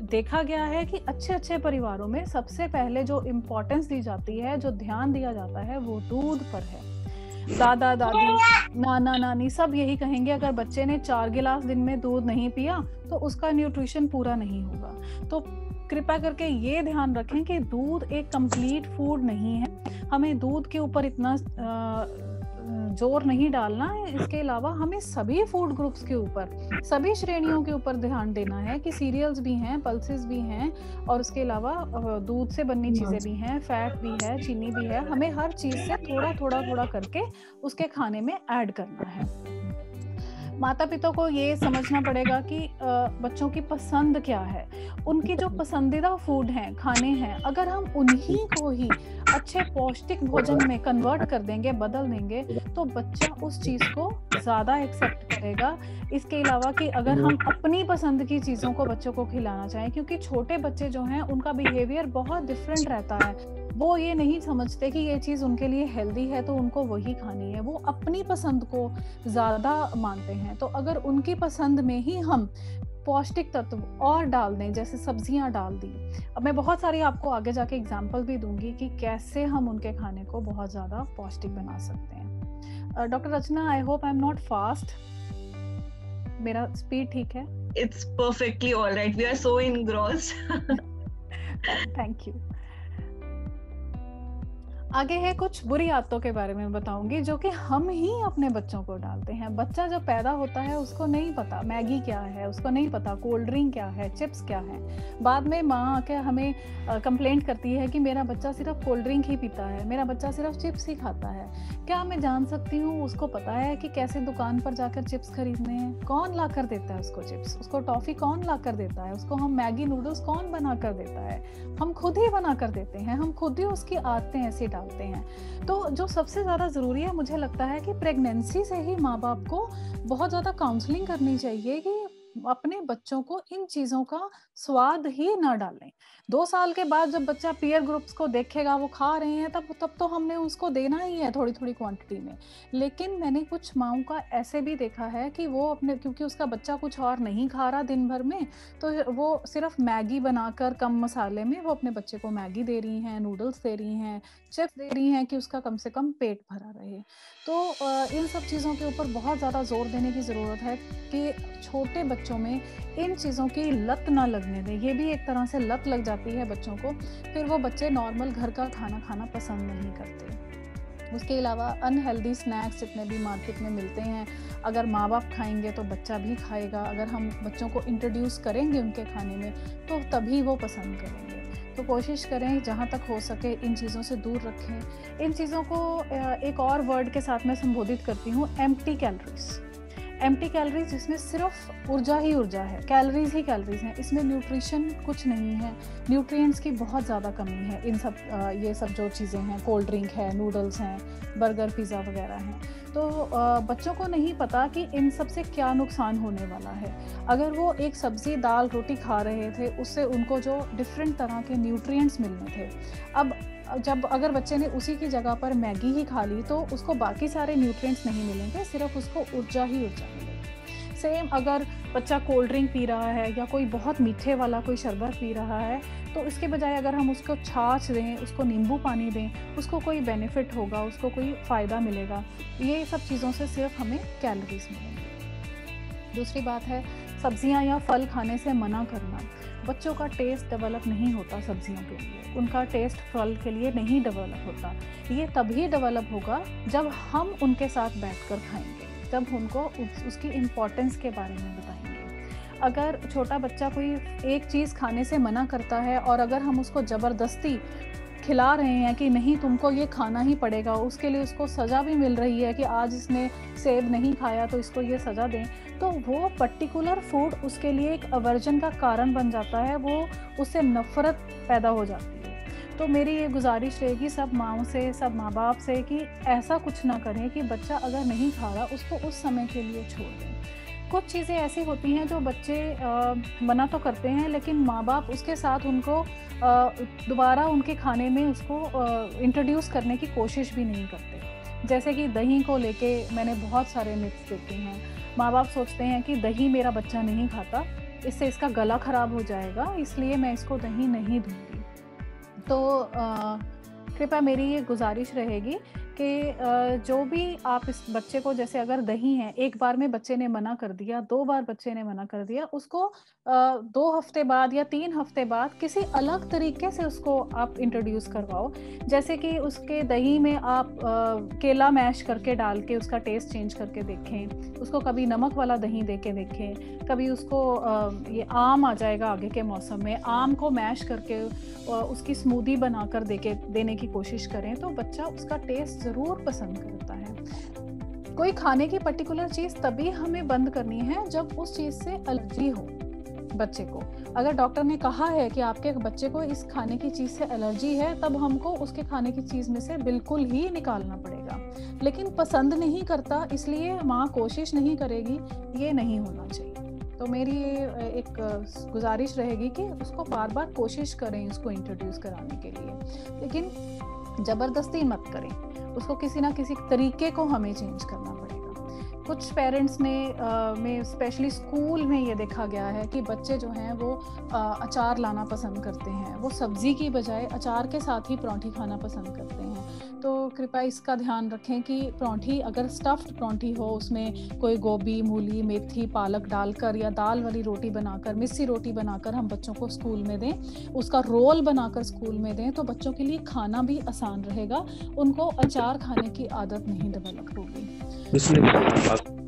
देखा गया है कि अच्छे अच्छे परिवारों में सबसे पहले जो इम्पोर्टेंस दी जाती है, जो ध्यान दिया जाता है, वो दूध पर है। दादा दादी, नाना नानी सब यही कहेंगे अगर बच्चे ने 4 गिलास दिन में दूध नहीं पिया तो उसका न्यूट्रिशन पूरा नहीं होगा। तो कृपया करके ये ध्यान रखें कि दूध एक कंप्लीट फूड नहीं है, हमें दूध के ऊपर इतना जोर नहीं डालना है। इसके अलावा हमें सभी फूड ग्रुप्स के ऊपर, सभी श्रेणियों के ऊपर ध्यान देना है कि सीरियल्स भी हैं, पल्सेस भी हैं, और उसके अलावा दूध से बननी चीजें भी हैं, फैट भी है, चीनी भी है, हमें हर चीज से थोड़ा थोड़ा थोड़ा करके उसके खाने में ऐड करना है। माता पिता को ये समझना पड़ेगा कि बच्चों की पसंद क्या है, उनकी जो पसंदीदा फूड हैं, खाने हैं, अगर हम उन्हीं को ही अच्छे पौष्टिक भोजन में कन्वर्ट कर देंगे, बदल देंगे, तो बच्चा उस चीज को ज्यादा एक्सेप्ट करेगा। इसके अलावा कि अगर हम अपनी पसंद की चीजों को बच्चों को खिलाना चाहें, क्योंकि छोटे बच्चे जो हैं उनका बिहेवियर बहुत डिफरेंट रहता है, वो ये नहीं समझते कि ये चीज उनके लिए हेल्दी है तो उनको वही खानी है, वो अपनी पसंद को ज्यादा मानते हैं। तो अगर उनकी पसंद में ही हम पौष्टिक तत्व और डाल दें, जैसे सब्जियां डाल दी, अब मैं बहुत सारी आपको आगे जाके एग्जांपल भी दूंगी कि कैसे हम उनके खाने को बहुत ज्यादा पौष्टिक बना सकते हैं। Doctor Rachna, I hope I am not fast, मेरा स्पीड ठीक है? It's perfectly alright, we are so engrossed. Thank you. आगे है कुछ बुरी आदतों के बारे में बताऊंगी जो कि हम ही अपने बच्चों को डालते हैं। बच्चा जब पैदा होता है उसको नहीं पता मैगी क्या है, उसको नहीं पता कोल्ड ड्रिंक क्या है, चिप्स क्या है। बाद में माँ आके हमें कंप्लेंट करती है कि मेरा बच्चा सिर्फ कोल्ड ड्रिंक ही पीता है, मेरा बच्चा सिर्फ चिप्स ही खाता है। क्या मैं जान सकती हूँ उसको पता है कि कैसे दुकान पर जाकर चिप्स खरीदने हैं, कौन ला कर देता है उसको चिप्स, उसको टॉफी कौन ला कर देता है, उसको हम मैगी नूडल्स कौन बना कर देता है? हम खुद ही बना कर देते हैं, हम खुद ही उसकी आदतें ऐसी डालते हैं। तो जो सबसे ज्यादा जरूरी है, मुझे लगता है कि प्रेगनेंसी से ही माँ बाप को बहुत ज्यादा काउंसलिंग करनी चाहिए कि अपने बच्चों को इन चीजों का स्वाद ही ना डालें। 2 साल के बाद जब बच्चा पीयर ग्रुप्स को देखेगा वो खा रहे हैं, तब तो हमने उसको देना ही है थोड़ी थोड़ी क्वांटिटी में। लेकिन मैंने कुछ माँओं का ऐसे भी देखा है कि वो अपने, क्योंकि उसका बच्चा कुछ और नहीं खा रहा दिन भर में, तो वो सिर्फ मैगी बनाकर कम मसाले में वो अपने बच्चे को मैगी दे रही हैं, नूडल्स दे रही हैं, चिप्स दे रही हैं कि उसका कम से कम पेट भरा रहे। तो इन सब चीज़ों के ऊपर बहुत ज़्यादा जोर देने की ज़रूरत है कि छोटे बच्चों में इन चीज़ों की लत ना लगने दें। ये भी एक तरह से लत लग जाती है बच्चों को, फिर वो बच्चे नॉर्मल घर का खाना खाना पसंद नहीं करते। उसके अलावा अनहेल्दी स्नैक्स जितने भी मार्केट में मिलते हैं, अगर माँ बाप खाएंगे तो बच्चा भी खाएगा। अगर हम बच्चों को इंट्रोड्यूस करेंगे उनके खाने में तो तभी वो पसंद करेंगे। तो कोशिश करें जहाँ तक हो सके इन चीज़ों से दूर रखें। इन चीज़ों को एक और वर्ड के साथ मैं संबोधित करती हूँ, एम्प्टी कैलोरीज। एम्प्टी कैलोरीज जिसमें सिर्फ ऊर्जा ही ऊर्जा है, कैलोरीज ही कैलोरीज हैं, इसमें न्यूट्रिशन कुछ नहीं है, न्यूट्रिएंट्स की बहुत ज़्यादा कमी है। इन सब ये सब जो चीज़ें हैं, कोल्ड ड्रिंक है, नूडल्स हैं, बर्गर, पिज़्ज़ा वगैरह हैं, तो बच्चों को नहीं पता कि इन सब से क्या नुकसान होने वाला है। अगर वो एक सब्ज़ी, दाल, रोटी खा रहे थे, उससे उनको जो डिफरेंट तरह के न्यूट्रिएंट्स मिलने थे, अब जब अगर बच्चे ने उसी की जगह पर मैगी ही खा ली तो उसको बाकी सारे न्यूट्रिएंट्स नहीं मिलेंगे, सिर्फ उसको ऊर्जा ही ऊर्जा मिलेगी। सेम अगर बच्चा कोल्ड ड्रिंक पी रहा है या कोई बहुत मीठे वाला कोई शरबत पी रहा है, तो इसके बजाय अगर हम उसको छाछ दें, उसको नींबू पानी दें, उसको कोई बेनिफिट होगा, उसको कोई फ़ायदा मिलेगा। ये सब चीज़ों से सिर्फ हमें कैलोरीज मिलेंगी। दूसरी बात है सब्जियां या फल खाने से मना करना। बच्चों का टेस्ट डेवलप नहीं होता सब्जियों के लिए, उनका टेस्ट फल के लिए नहीं डेवलप होता। ये तभी डेवलप होगा जब हम उनके साथ बैठकर खाएंगे, जब उनको उसकी इम्पोर्टेंस के बारे में बताएंगे। अगर छोटा बच्चा कोई एक चीज़ खाने से मना करता है और अगर हम उसको ज़बरदस्ती खिला रहे हैं कि नहीं तुमको ये खाना ही पड़ेगा, उसके लिए उसको सज़ा भी मिल रही है कि आज इसने सेब नहीं खाया तो इसको ये सज़ा दें, तो वो पर्टिकुलर फूड उसके लिए एक अवर्जन का कारण बन जाता है, वो उससे नफ़रत पैदा हो जाती है। तो मेरी ये गुजारिश रहेगी सब माँओं से, सब माँ बाप से कि ऐसा कुछ ना करें कि बच्चा अगर नहीं खा रहा उसको उस समय के लिए छोड़ दें। कुछ चीज़ें ऐसी होती हैं जो बच्चे मना तो करते हैं लेकिन माँ बाप उसके साथ उनको दोबारा उनके खाने में उसको इंट्रोड्यूस करने की कोशिश भी नहीं करते। जैसे कि दही को लेके मैंने बहुत सारे मिथ्स देखे हैं। माँ बाप सोचते हैं कि दही मेरा बच्चा नहीं खाता, इससे इसका गला ख़राब हो जाएगा, इसलिए मैं इसको दही नहीं दूँगी। तो कृपया मेरी ये गुजारिश रहेगी कि जो भी आप इस बच्चे को, जैसे अगर दही है, एक बार में बच्चे ने मना कर दिया, 2 बार बच्चे ने मना कर दिया, उसको 2 हफ्ते बाद या 3 हफ्ते बाद किसी अलग तरीके से उसको आप इंट्रोड्यूस करवाओ। जैसे कि उसके दही में आप केला मैश करके डाल के उसका टेस्ट चेंज करके देखें, उसको कभी नमक वाला दही दे के देखें, कभी उसको ये आम आ जाएगा आगे के मौसम में, आम को मैश करके उसकी स्मूदी बनाकर देने की कोशिश करें, तो बच्चा उसका टेस्ट ज़रूर पसंद करता है। कोई खाने की पर्टिकुलर चीज़ तभी हमें बंद करनी है जब उस चीज़ से एलर्जी हो बच्चे को। अगर डॉक्टर ने कहा है कि आपके बच्चे को इस खाने की चीज़ से एलर्जी है, तब हमको उसके खाने की चीज़ में से बिल्कुल ही निकालना पड़ेगा। लेकिन पसंद नहीं करता इसलिए माँ कोशिश नहीं करेगी, ये नहीं होना चाहिए। तो मेरी एक गुजारिश रहेगी कि उसको बार बार कोशिश करें उसको इंट्रोड्यूस कराने के लिए, लेकिन ज़बरदस्ती मत करें। उसको किसी ना किसी तरीके को हमें चेंज करना पड़ेगा। कुछ पेरेंट्स में स्पेशली स्कूल में ये देखा गया है कि बच्चे जो हैं वो अचार लाना पसंद करते हैं, वो सब्ज़ी की बजाय अचार के साथ ही परांठी खाना पसंद करते हैं। तो कृपया इसका ध्यान रखें कि परांठी अगर स्टफ्ड परांठी हो, उसमें कोई गोभी, मूली, मेथी, पालक डालकर या दाल वाली रोटी बनाकर, मिस्सी रोटी बनाकर हम बच्चों को स्कूल में दें, उसका रोल बनाकर स्कूल में दें, तो बच्चों के लिए खाना भी आसान रहेगा, उनको अचार खाने की आदत नहीं डेवलप होगी।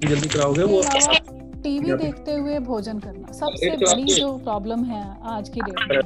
जल्दी कराओगे वो टीवी देखते हुए भोजन करना सबसे बड़ी जो प्रॉब्लम है आज की डेट में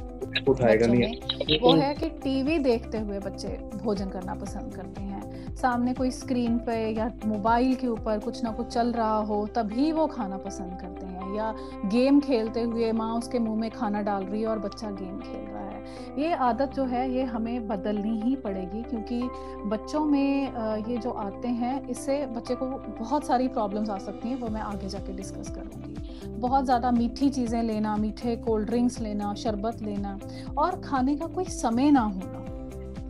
बच्चों में, वो है कि टीवी देखते हुए बच्चे भोजन करना पसंद करते हैं। सामने कोई स्क्रीन पे या मोबाइल के ऊपर कुछ ना कुछ चल रहा हो तभी वो खाना पसंद करते हैं, या गेम खेलते हुए माँ उसके मुंह में खाना डाल रही है और बच्चा गेम खेल रहा है। ये आदत जो है ये हमें बदलनी ही पड़ेगी, क्योंकि बच्चों में ये जो आते हैं इससे बच्चे को बहुत सारी प्रॉब्लम्स आ सकती हैं, वो मैं आगे जाके डिस्कस करूँगी। बहुत ज़्यादा मीठी चीज़ें लेना, मीठे कोल्ड ड्रिंक्स लेना, शरबत लेना, और खाने का कोई समय ना होना।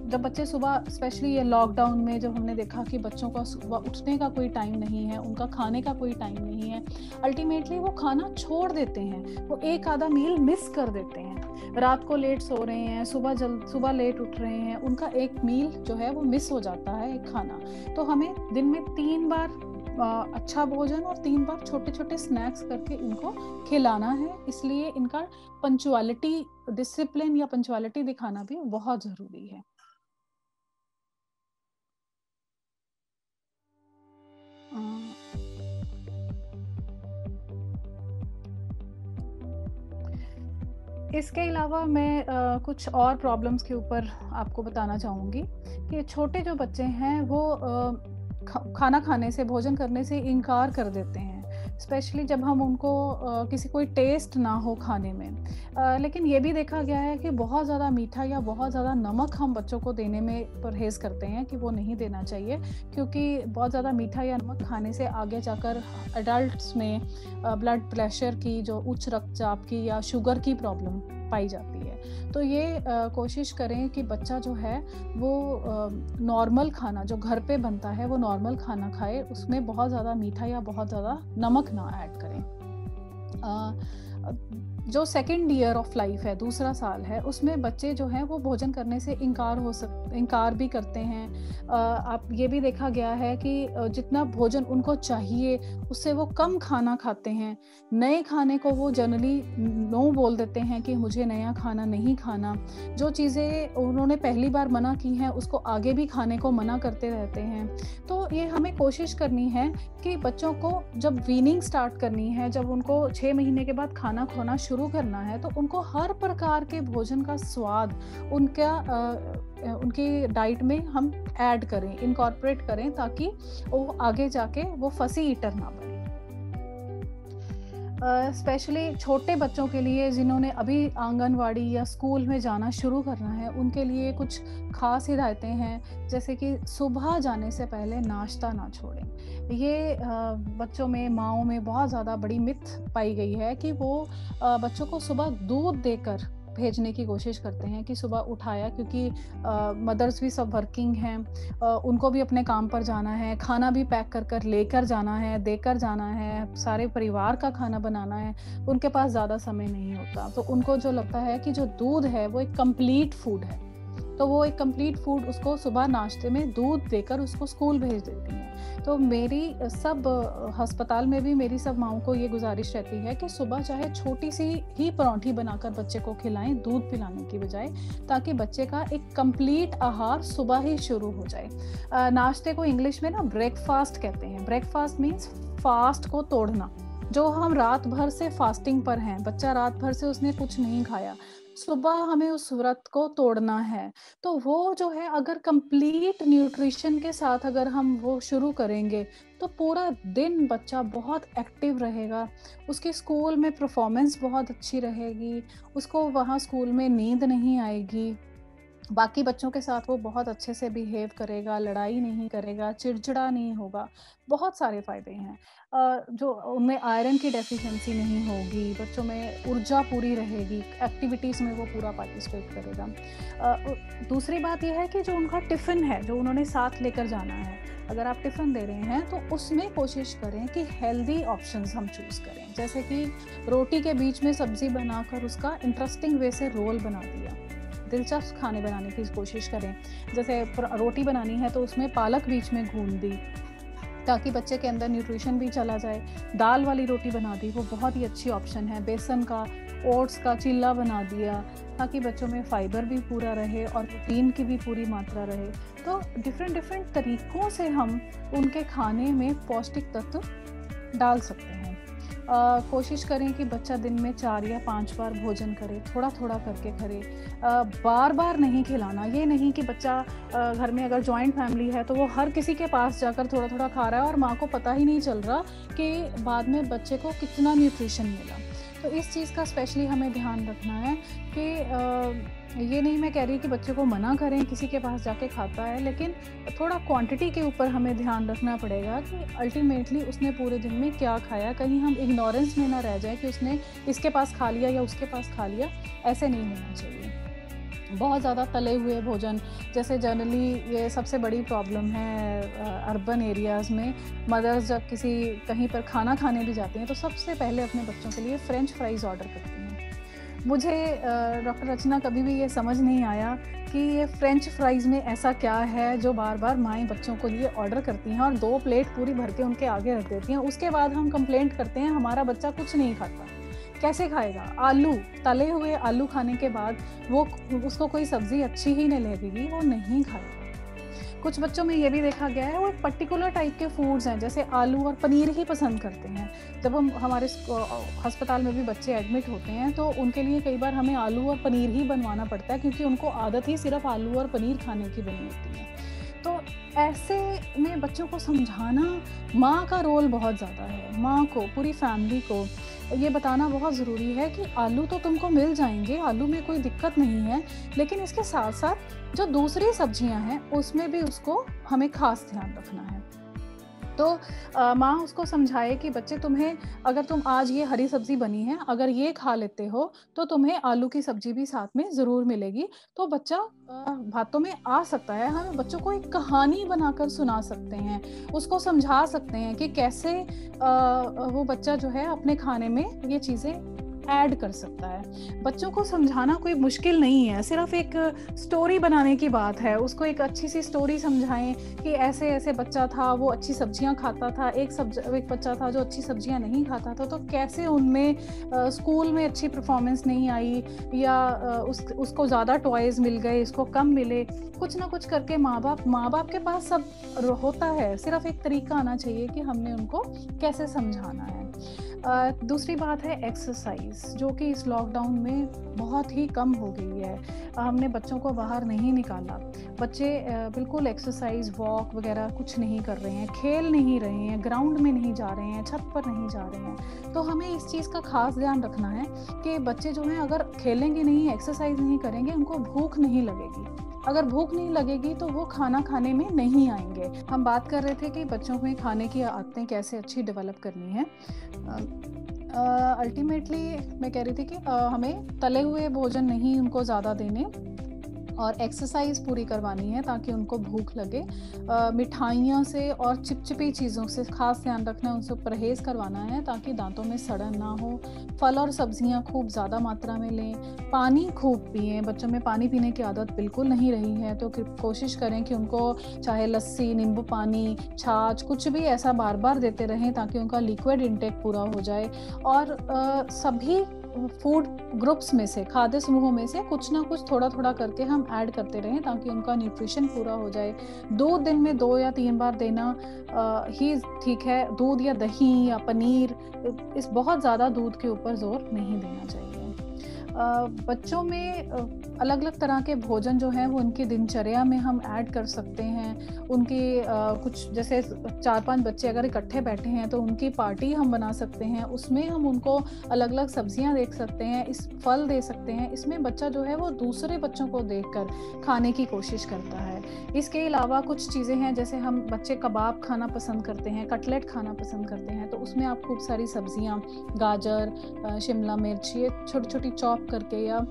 जब बच्चे सुबह, स्पेशली ये लॉकडाउन में जब हमने देखा कि बच्चों का सुबह उठने का कोई टाइम नहीं है, उनका खाने का कोई टाइम नहीं है, अल्टीमेटली वो खाना छोड़ देते हैं, वो एक आधा मील मिस कर देते हैं। रात को लेट सो रहे हैं, सुबह लेट उठ रहे हैं, उनका एक मील जो है वो मिस हो जाता है, एक खाना। तो हमें दिन में 3 बार अच्छा भोजन और 3 बार छोटे छोटे स्नैक्स करके इनको खिलाना है। इसलिए इनका पंक्चुअलिटी, डिसिप्लिन या पंक्चुअलिटी दिखाना भी बहुत ज़रूरी है। इसके अलावा मैं कुछ और प्रॉब्लम्स के ऊपर आपको बताना चाहूँगी कि छोटे जो बच्चे हैं वो खाना खाने से, भोजन करने से इनकार कर देते हैं, स्पेशली जब हम उनको किसी कोई टेस्ट ना हो खाने में। लेकिन ये भी देखा गया है कि बहुत ज़्यादा मीठा या बहुत ज़्यादा नमक हम बच्चों को देने में परहेज़ करते हैं कि वो नहीं देना चाहिए, क्योंकि बहुत ज़्यादा मीठा या नमक खाने से आगे जाकर एडल्ट्स में ब्लड प्रेशर की, जो उच्च रक्तचाप की या शुगर की प्रॉब्लम पाई जाती है। तो ये कोशिश करें कि बच्चा जो है वो नॉर्मल खाना जो घर पे बनता है वो नॉर्मल खाना खाए, उसमें बहुत ज़्यादा मीठा या बहुत ज़्यादा नमक ना ऐड करें। जो सेकेंड ईयर ऑफ लाइफ है, दूसरा साल है, उसमें बच्चे जो हैं वो भोजन करने से इनकार भी करते हैं। आप ये भी देखा गया है कि जितना भोजन उनको चाहिए उससे वो कम खाना खाते हैं। नए खाने को वो जनरली नो बोल देते हैं कि मुझे नया खाना नहीं खाना। जो चीज़ें उन्होंने पहली बार मना की हैं उसको आगे भी खाने को मना करते रहते हैं। तो ये हमें कोशिश करनी है कि बच्चों को जब वीनिंग स्टार्ट करनी है, जब उनको 6 महीने के बाद खाना खोना शुरू करना है, तो उनको हर प्रकार के भोजन का स्वाद उनकी डाइट में हम ऐड करें, इनकॉर्पोरेट करें, ताकि वो आगे जाके वो फसी ईटर ना बने। स्पेशली छोटे बच्चों के लिए जिन्होंने अभी आंगनवाड़ी या स्कूल में जाना शुरू करना है, उनके लिए कुछ खास हिदायतें हैं, जैसे कि सुबह जाने से पहले नाश्ता ना छोड़ें। ये बच्चों में, माँओं में बहुत ज़्यादा बड़ी मिथ पाई गई है कि वो बच्चों को सुबह दूध देकर भेजने की कोशिश करते हैं कि सुबह उठाया, क्योंकि मदर्स भी सब वर्किंग हैं, उनको भी अपने काम पर जाना है, खाना भी पैक कर कर लेकर जाना है, देकर जाना है, सारे परिवार का खाना बनाना है, उनके पास ज़्यादा समय नहीं होता। तो उनको जो लगता है कि जो दूध है वो एक कंप्लीट फूड है, तो वो एक कंप्लीट फूड उसको सुबह नाश्ते में दूध देकर उसको स्कूल भेज देती हैं। तो मेरी सब अस्पताल में भी मेरी सब माँओं को ये गुजारिश रहती है कि सुबह चाहे छोटी सी ही परांठी बनाकर बच्चे को खिलाएं, दूध पिलाने की बजाय, ताकि बच्चे का एक कंप्लीट आहार सुबह ही शुरू हो जाए। नाश्ते को इंग्लिश में ना ब्रेकफास्ट कहते हैं। ब्रेकफास्ट मीन्स फास्ट को तोड़ना। जो हम रात भर से फास्टिंग पर हैं, बच्चा रात भर से उसने कुछ नहीं खाया, सुबह हमें उस व्रत को तोड़ना है। तो वो जो है, अगर कंप्लीट न्यूट्रिशन के साथ अगर हम वो शुरू करेंगे तो पूरा दिन बच्चा बहुत एक्टिव रहेगा, उसके स्कूल में परफॉर्मेंस बहुत अच्छी रहेगी, उसको वहाँ स्कूल में नींद नहीं आएगी, बाकी बच्चों के साथ वो बहुत अच्छे से बिहेव करेगा, लड़ाई नहीं करेगा, चिड़चिड़ा नहीं होगा। बहुत सारे फ़ायदे हैं। जो उनमें आयरन की डेफिशिएंसी नहीं होगी, बच्चों में ऊर्जा पूरी रहेगी, एक्टिविटीज़ में वो पूरा पार्टिसिपेट करेगा। दूसरी बात ये है कि जो उनका टिफ़िन है, जो उन्होंने साथ लेकर जाना है, अगर आप टिफ़िन दे रहे हैं तो उसमें कोशिश करें कि हेल्दी ऑप्शंस हम चूज़ करें। जैसे कि रोटी के बीच में सब्ज़ी बनाकर उसका इंटरेस्टिंग वे से रोल बना दिया, दिलचस्प खाने बनाने की कोशिश करें। जैसे रोटी बनानी है तो उसमें पालक बीच में भून दी, ताकि बच्चे के अंदर न्यूट्रिशन भी चला जाए। दाल वाली रोटी बना दी, वो बहुत ही अच्छी ऑप्शन है। बेसन का, ओट्स का चिल्ला बना दिया, ताकि बच्चों में फाइबर भी पूरा रहे और प्रोटीन की भी पूरी मात्रा रहे। तो डिफरेंट तरीक़ों से हम उनके खाने में पौष्टिक तत्व डाल सकते हैं। कोशिश करें कि बच्चा दिन में 4 या 5 बार भोजन करे, थोड़ा थोड़ा करके करे। बार बार नहीं खिलाना। ये नहीं कि बच्चा घर में अगर जॉइंट फैमिली है तो वो हर किसी के पास जाकर थोड़ा थोड़ा खा रहा है और माँ को पता ही नहीं चल रहा कि बाद में बच्चे को कितना न्यूट्रिशन मिला। तो इस चीज़ का स्पेशली हमें ध्यान रखना है कि ये नहीं मैं कह रही कि बच्चे को मना करें, किसी के पास जाके खाता है, लेकिन थोड़ा क्वांटिटी के ऊपर हमें ध्यान रखना पड़ेगा कि अल्टीमेटली उसने पूरे दिन में क्या खाया। कहीं हम इग्नोरेंस में ना रह जाए कि उसने इसके पास खा लिया या उसके पास खा लिया, ऐसे नहीं होना चाहिए। बहुत ज़्यादा तले हुए भोजन, जैसे जनरली ये सबसे बड़ी प्रॉब्लम है अर्बन एरियाज़ में। मदर्स जब कहीं पर खाना खाने भी जाती हैं तो सबसे पहले अपने बच्चों के लिए फ्रेंच फ्राइज़ ऑर्डर करती हैं। मुझे डॉक्टर रचना कभी भी ये समझ नहीं आया कि ये फ्रेंच फ्राइज़ में ऐसा क्या है जो बार बार माएँ बच्चों को लिए ऑर्डर करती हैं और 2 प्लेट पूरी भर के उनके आगे रख देती हैं। उसके बाद हम कंप्लेंट करते हैं हमारा बच्चा कुछ नहीं खाता। कैसे खाएगा? आलू, तले हुए आलू खाने के बाद वो उसको कोई सब्ज़ी अच्छी ही नहीं लगेगी, वो नहीं खाएगा। कुछ बच्चों में ये भी देखा गया है वो एक पर्टिकुलर टाइप के फूड्स हैं, जैसे आलू और पनीर ही पसंद करते हैं। जब हम हमारे अस्पताल में भी बच्चे एडमिट होते हैं तो उनके लिए कई बार हमें आलू और पनीर ही बनवाना पड़ता है, क्योंकि उनको आदत ही सिर्फ आलू और पनीर खाने की बनी होती है। तो ऐसे में बच्चों को समझाना, माँ का रोल बहुत ज़्यादा है। माँ को, पूरी फैमिली को ये बताना बहुत ज़रूरी है कि आलू तो तुमको मिल जाएंगे, आलू में कोई दिक्कत नहीं है, लेकिन इसके साथ साथ जो दूसरी सब्जियां हैं उसमें भी उसको हमें खास ध्यान रखना है। तो माँ उसको समझाए कि बच्चे तुम्हें, अगर तुम आज ये हरी सब्जी बनी है, अगर ये खा लेते हो तो तुम्हें आलू की सब्जी भी साथ में ज़रूर मिलेगी। तो बच्चा बातों में आ सकता है। हम बच्चों को एक कहानी बनाकर सुना सकते हैं, उसको समझा सकते हैं कि कैसे वो बच्चा जो है अपने खाने में ये चीज़ें ऐड कर सकता है। बच्चों को समझाना कोई मुश्किल नहीं है, सिर्फ एक स्टोरी बनाने की बात है। उसको एक अच्छी सी स्टोरी समझाएं कि ऐसे ऐसे बच्चा था, वो अच्छी सब्जियां खाता था, एक बच्चा था जो अच्छी सब्जियां नहीं खाता था, तो कैसे उनमें स्कूल में अच्छी परफॉर्मेंस नहीं आई, या उसको ज़्यादा टॉयज़ मिल गए, इसको कम मिले। कुछ ना कुछ करके माँ बाप के पास सब होता है, सिर्फ एक तरीका आना चाहिए कि हमने उनको कैसे समझाना है। दूसरी बात है एक्सरसाइज, जो कि इस लॉकडाउन में बहुत ही कम हो गई है। हमने बच्चों को बाहर नहीं निकाला, बच्चे बिल्कुल एक्सरसाइज वॉक वगैरह कुछ नहीं कर रहे हैं, खेल नहीं रहे हैं, ग्राउंड में नहीं जा रहे हैं, छत पर नहीं जा रहे हैं। तो हमें इस चीज़ का खास ध्यान रखना है कि बच्चे जो हैं अगर खेलेंगे नहीं, एक्सरसाइज नहीं करेंगे, उनको भूख नहीं लगेगी। अगर भूख नहीं लगेगी तो वो खाना खाने में नहीं आएंगे। हम बात कर रहे थे कि बच्चों में खाने की आदतें कैसे अच्छी डेवलप करनी है। अल्टीमेटली मैं कह रही थी कि हमें तले हुए भोजन नहीं उनको ज़्यादा देने, और एक्सरसाइज पूरी करवानी है ताकि उनको भूख लगे। मिठाइयों से और चिपचिपी चीज़ों से खास ध्यान रखना है, उनसे परहेज़ करवाना है ताकि दांतों में सड़न ना हो। फल और सब्जियां खूब ज़्यादा मात्रा में लें, पानी खूब पिएं। बच्चों में पानी पीने की आदत बिल्कुल नहीं रही है, तो कोशिश करें कि उनको चाहे लस्सी, नींबू पानी, छाछ, कुछ भी ऐसा बार बार देते रहें ताकि उनका लिक्विड इंटेक पूरा हो जाए। और सभी फूड ग्रुप्स में से, खाद्य समूहों में से कुछ ना कुछ थोड़ा थोड़ा करके हम ऐड करते रहें ताकि उनका न्यूट्रिशन पूरा हो जाए। 2 दिन में 2 या 3 बार देना ही ठीक है। दूध या दही या पनीर, इस बहुत ज़्यादा दूध के ऊपर जोर नहीं देना चाहिए। बच्चों में अलग अलग तरह के भोजन जो हैं वो उनकी दिनचर्या में हम ऐड कर सकते हैं। उनकी कुछ जैसे 4-5 बच्चे अगर इकट्ठे बैठे हैं तो उनकी पार्टी हम बना सकते हैं, उसमें हम उनको अलग अलग सब्जियां देख सकते हैं, इस फल दे सकते हैं। इसमें बच्चा जो है वो दूसरे बच्चों को देखकर खाने की कोशिश करता है। इसके अलावा कुछ चीज़ें हैं, जैसे हम बच्चे कबाब खाना पसंद करते हैं, कटलेट खाना पसंद करते हैं, तो उसमें आप खूब सारी सब्जियां, गाजर, शिमला मिर्च, ये छोटी छोटी चॉप करके या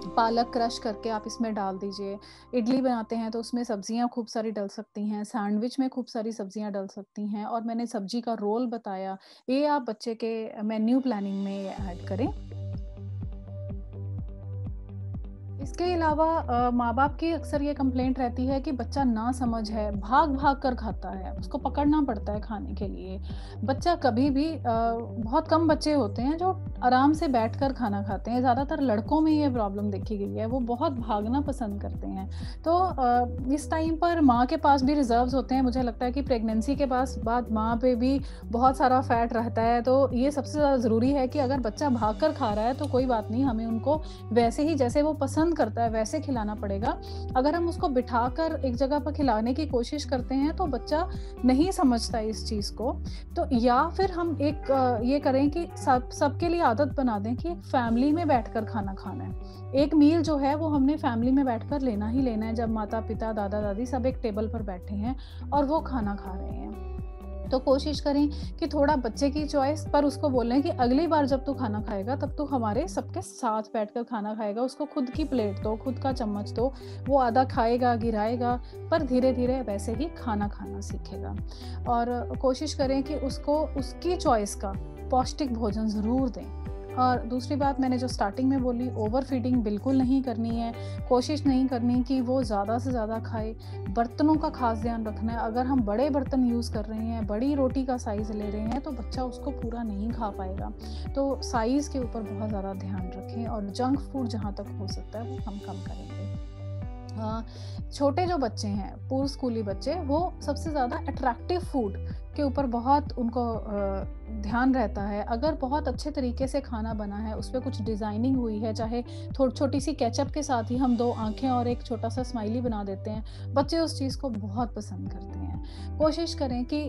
पालक क्रश करके आप इसमें डाल दीजिए। इडली बनाते हैं तो उसमें सब्जियां खूब सारी डल सकती हैं, सैंडविच में खूब सारी सब्जियां डल सकती हैं, और मैंने सब्जी का रोल बताया, ये आप बच्चे के मेन्यू प्लानिंग में ऐड करें। इसके अलावा माँ बाप की अक्सर ये कंप्लेंट रहती है कि बच्चा ना समझ है, भाग भाग कर खाता है, उसको पकड़ना पड़ता है खाने के लिए। बच्चा कभी भी बहुत कम बच्चे होते हैं जो आराम से बैठकर खाना खाते हैं। ज़्यादातर लड़कों में ये प्रॉब्लम देखी गई है, वो बहुत भागना पसंद करते हैं। तो इस टाइम पर माँ के पास भी रिजर्व्स होते हैं। मुझे लगता है कि प्रेगनेंसी के बाद माँ पे भी बहुत सारा फैट रहता है, तो ये सबसे ज़्यादा ज़रूरी है कि अगर बच्चा भाग कर खा रहा है तो कोई बात नहीं, हमें उनको वैसे ही जैसे वो पसंद करता है वैसे खिलाना पड़ेगा। अगर हम उसको बिठाकर एक जगह पर खिलाने की कोशिश करते हैं तो बच्चा नहीं समझता इस चीज़ को। तो या फिर हम एक ये करें कि सबके लिए आदत बना दें कि फैमिली में बैठकर खाना खाना है। एक मील जो है वो हमने फैमिली में बैठकर लेना ही लेना है, जब माता पिता, दादा दादी सब एक टेबल पर बैठे हैं और वो खाना खा रहे हैं। तो कोशिश करें कि थोड़ा बच्चे की चॉइस पर उसको बोलें कि अगली बार जब तू खाना खाएगा तब तू हमारे सबके साथ बैठकर खाना खाएगा। उसको खुद की प्लेट दो, खुद का चम्मच दो, वो आधा खाएगा, गिराएगा, पर धीरे धीरे वैसे ही खाना खाना सीखेगा। और कोशिश करें कि उसको उसकी चॉइस का पौष्टिक भोजन ज़रूर दें। और दूसरी बात मैंने जो स्टार्टिंग में बोली, ओवर फीडिंग बिल्कुल नहीं करनी है। कोशिश नहीं करनी कि वो ज़्यादा से ज़्यादा खाए। बर्तनों का खास ध्यान रखना है। अगर हम बड़े बर्तन यूज़ कर रहे हैं, बड़ी रोटी का साइज़ ले रहे हैं, तो बच्चा उसको पूरा नहीं खा पाएगा। तो साइज़ के ऊपर बहुत ज़्यादा ध्यान रखें, और जंक फूड जहाँ तक हो सकता है वो हम कम करेंगे। छोटे जो बच्चे हैं, पूर्व स्कूली बच्चे, वो सबसे ज़्यादा अट्रैक्टिव फूड के ऊपर बहुत उनको ध्यान रहता है। अगर बहुत अच्छे तरीके से खाना बना है, उस पर कुछ डिज़ाइनिंग हुई है, चाहे छोटी सी केचप के साथ ही हम 2 आंखें और एक छोटा सा स्माइली बना देते हैं, बच्चे उस चीज़ को बहुत पसंद करते हैं। कोशिश करें कि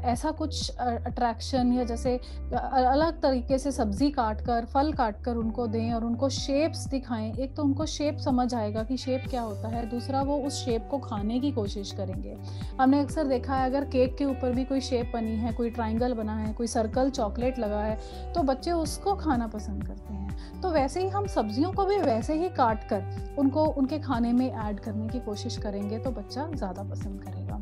ऐसा कुछ अट्रैक्शन या जैसे अलग तरीके से सब्जी काट कर, फल काट कर उनको दें और उनको शेप्स दिखाएं। एक तो उनको शेप समझ आएगा कि शेप क्या होता है, दूसरा वो उस शेप को खाने की कोशिश करेंगे। हमने अक्सर देखा है, अगर केक के ऊपर भी कोई शेप बनी है, कोई ट्रायंगल बना है, कोई सर्कल चॉकलेट लगा है, तो बच्चे उसको खाना पसंद करते हैं। तो वैसे ही हम सब्जियों को भी वैसे ही काट कर उनको उनके खाने में ऐड करने की कोशिश करेंगे तो बच्चा ज़्यादा पसंद करेगा।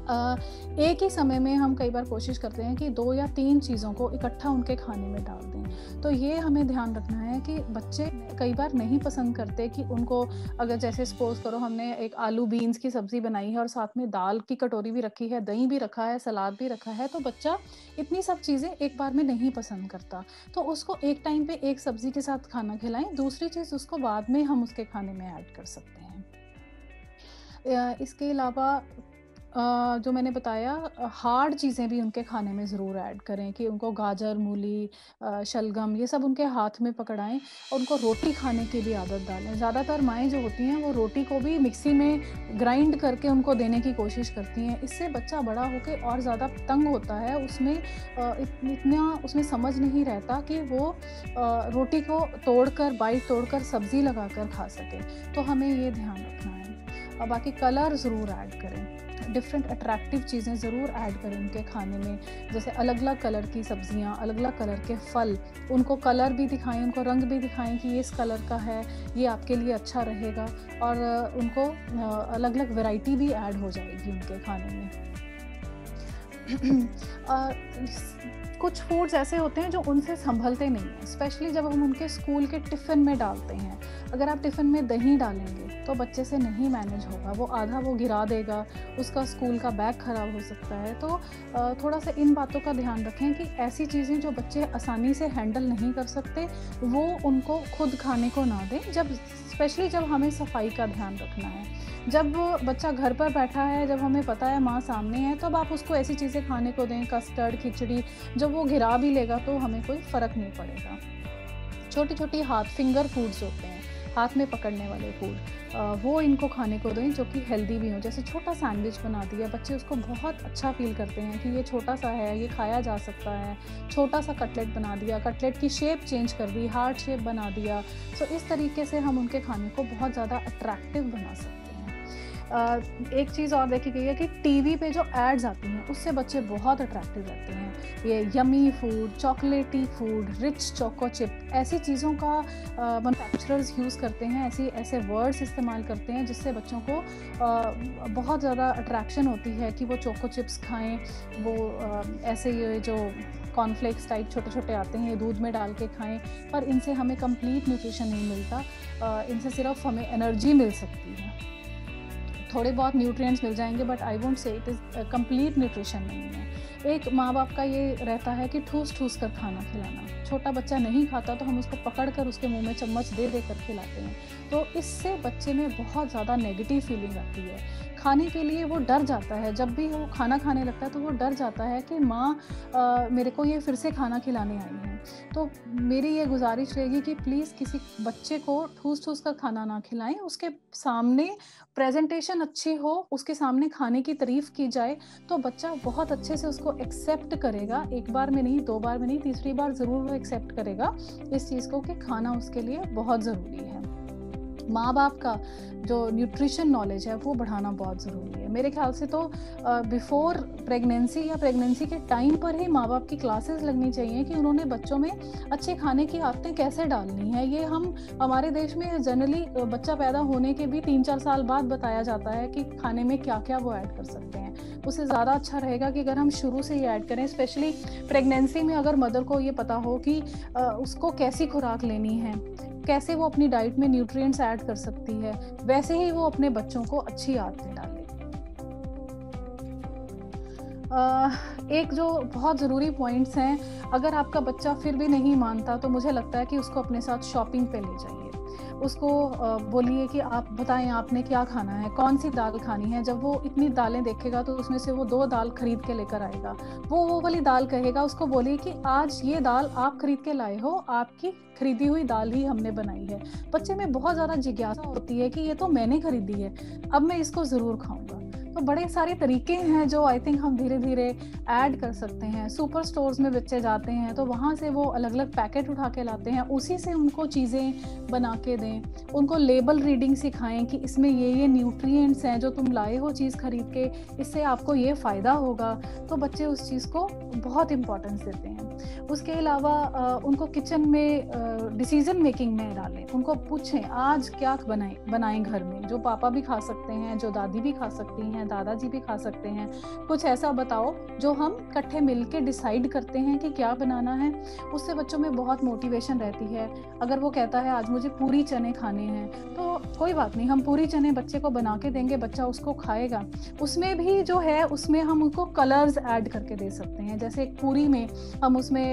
एक ही समय में हम कई बार कोशिश करते हैं कि 2 या 3 चीज़ों को इकट्ठा उनके खाने में डाल दें। तो ये हमें ध्यान रखना है कि बच्चे कई बार नहीं पसंद करते कि उनको, अगर जैसे सपोज़ करो हमने एक आलू बीन्स की सब्ज़ी बनाई है और साथ में दाल की कटोरी भी रखी है, दही भी रखा है, सलाद भी रखा है, तो बच्चा इतनी सब चीज़ें एक बार में नहीं पसंद करता। तो उसको एक टाइम पे एक सब्ज़ी के साथ खाना खिलाएँ, दूसरी चीज़ उसको बाद में हम उसके खाने में ऐड कर सकते हैं। इसके अलावा जो मैंने बताया, हार्ड चीज़ें भी उनके खाने में ज़रूर ऐड करें कि उनको गाजर, मूली, शलगम ये सब उनके हाथ में पकड़ाएँ और उनको रोटी खाने की भी आदत डालें। ज़्यादातर माएँ जो होती हैं वो रोटी को भी मिक्सी में ग्राइंड करके उनको देने की कोशिश करती हैं। इससे बच्चा बड़ा होके और ज़्यादा तंग होता है, उसमें इतना उसमें समझ नहीं रहता कि वो रोटी को तोड़कर, बाइट तोड़कर सब्ज़ी लगाकर खा सके। तो हमें ये ध्यान रखना है। और बाकी कलर ज़रूर ऐड करें, डिफरेंट अट्रैक्टिव चीज़ें ज़रूर ऐड करें उनके खाने में, जैसे अलग-अलग कलर की सब्जियां, अलग-अलग कलर के फल, उनको कलर भी दिखाएं, उनको रंग भी दिखाएं कि ये इस कलर का है, ये आपके लिए अच्छा रहेगा, और उनको अलग-अलग वैरायटी भी ऐड हो जाएगी उनके खाने में। कुछ फूड्स ऐसे होते हैं जो उनसे संभलते नहीं हैं, स्पेशली जब हम उनके स्कूल के टिफ़िन में डालते हैं। अगर आप टिफ़िन में दही डालेंगे तो बच्चे से नहीं मैनेज होगा, वो आधा वो गिरा देगा, उसका स्कूल का बैग ख़राब हो सकता है। तो थोड़ा सा इन बातों का ध्यान रखें कि ऐसी चीज़ें जो बच्चे आसानी से हैंडल नहीं कर सकते वो उनको खुद खाने को ना दें, स्पेशली जब हमें सफाई का ध्यान रखना है। जब बच्चा घर पर बैठा है, जब हमें पता है माँ सामने है, तब आप उसको ऐसी चीज़ें खाने को दें, कस्टर्ड, खिचड़ी, जब वो गिरा भी लेगा तो हमें कोई फ़र्क नहीं पड़ेगा। छोटी-छोटी फिंगर फूड्स होते हैं, हाथ में पकड़ने वाले फूड, वो इनको खाने को दें जो कि हेल्दी भी हो। जैसे छोटा सैंडविच बना दिया, बच्चे उसको बहुत अच्छा फ़ील करते हैं कि ये छोटा सा है, ये खाया जा सकता है। छोटा सा कटलेट बना दिया, कटलेट की शेप चेंज कर दी, हार्ट शेप बना दिया। सो इस तरीके से हम उनके खाने को बहुत ज़्यादा अट्रैक्टिव बना सकते हैं। एक चीज़ और देखी गई है कि टीवी पे जो एड्स आती हैं उससे बच्चे बहुत अट्रैक्टिव रहते हैं। ये यमी फूड, चॉकलेटी फूड, रिच चोको चिप, ऐसी चीज़ों का मैन्युफैक्चरर्स यूज़ करते हैं, ऐसे वर्ड्स इस्तेमाल करते हैं जिससे बच्चों को बहुत ज़्यादा अट्रैक्शन होती है कि वो चोको चिप्स खाएं। वो ऐसे ये जो कॉर्नफ्लेक्स टाइप छोटे-छोटे आते हैं, ये दूध में डाल के खाएं, पर इनसे हमें कंप्लीट न्यूट्रिशन नहीं मिलता। इनसे सिर्फ हमें एनर्जी मिल सकती है, थोड़े बहुत न्यूट्रिएंट्स मिल जाएंगे, but I won't say it is complete nutrition नहीं है। एक माँ बाप का ये रहता है कि ठूस कर खाना खिलाना। छोटा बच्चा नहीं खाता तो हम उसको पकड़ कर उसके मुंह में चम्मच दे कर खिलाते हैं, तो इससे बच्चे में बहुत ज़्यादा नेगेटिव फीलिंग आती है। खाने के लिए वो डर जाता है, जब भी वो खाना खाने लगता है तो वो डर जाता है कि माँ मेरे को ये फिर से खाना खिलाने आई है। तो मेरी ये गुजारिश रहेगी कि प्लीज़ किसी बच्चे को ठूस कर खाना ना खिलाएं, उसके सामने प्रेजेंटेशन अच्छी हो, उसके सामने खाने की तारीफ़ की जाए तो बच्चा बहुत अच्छे से उसको एक्सेप्ट करेगा। एक बार में नहीं, 2 बार में नहीं, तीसरी बार ज़रूर वो एक्सेप्ट करेगा इस चीज़ को कि खाना उसके लिए बहुत ज़रूरी है। माँ बाप का जो न्यूट्रिशन नॉलेज है वो बढ़ाना बहुत ज़रूरी है। मेरे ख्याल से तो बिफोर प्रेगनेंसी या प्रेगनेंसी के टाइम पर ही माँ बाप की क्लासेस लगनी चाहिए कि उन्होंने बच्चों में अच्छे खाने की आदतें कैसे डालनी है। ये हमारे देश में जनरली बच्चा पैदा होने के भी 3-4 साल बाद बताया जाता है कि खाने में क्या क्या वो ऐड कर सकते हैं। उससे ज़्यादा अच्छा रहेगा कि अगर हम शुरू से ही ऐड करें, स्पेशली प्रेगनेंसी में अगर मदर को ये पता हो कि उसको कैसी खुराक लेनी है, कैसे वो अपनी डाइट में न्यूट्रिएंट्स ऐड कर सकती है, वैसे ही वो अपने बच्चों को अच्छी आदतें डाले। एक जो बहुत ज़रूरी पॉइंट्स हैं, अगर आपका बच्चा फिर भी नहीं मानता तो मुझे लगता है कि उसको अपने साथ शॉपिंग पे ले जाइए। उसको बोलिए कि आप बताएं आपने क्या खाना है, कौन सी दाल खानी है। जब वो इतनी दालें देखेगा तो उसमें से वो 2 दाल खरीद के लेकर आएगा, वो वाली दाल कहेगा। उसको बोलिए कि आज ये दाल आप खरीद के लाए हो, आपकी खरीदी हुई दाल ही हमने बनाई है। बच्चे में बहुत ज़्यादा जिज्ञासा होती है कि ये तो मैंने खरीदी है, अब मैं इसको ज़रूर खाऊंगा। तो बड़े सारे तरीके हैं जो आई थिंक हम धीरे धीरे ऐड कर सकते हैं। सुपर स्टोर्स में बच्चे जाते हैं तो वहाँ से वो अलग अलग पैकेट उठा के लाते हैं, उसी से उनको चीज़ें बना के दें। उनको लेबल रीडिंग सिखाएं कि इसमें ये न्यूट्रिएंट्स हैं जो तुम लाए हो चीज़ खरीद के, इससे आपको ये फ़ायदा होगा। तो बच्चे उस चीज़ को बहुत इम्पोर्टेंस देते हैं। उसके अलावा उनको किचन में डिसीजन मेकिंग में डालें, उनको पूछें आज क्या बनाएं घर में, जो पापा भी खा सकते हैं, जो दादी भी खा सकती हैं, दादाजी भी खा सकते हैं, कुछ ऐसा बताओ जो हम इकट्ठे मिलके डिसाइड करते हैं कि क्या बनाना है। उससे बच्चों में बहुत मोटिवेशन रहती है। अगर वो कहता है आज मुझे पूरी चने खाने हैं, तो कोई बात नहीं, हम पूरी चने बच्चे को बना के देंगे, बच्चा उसको खाएगा। उसमें भी जो है उसमें हम उनको कलर्स ऐड करके दे सकते हैं। जैसे एक पूरी में हम उसमें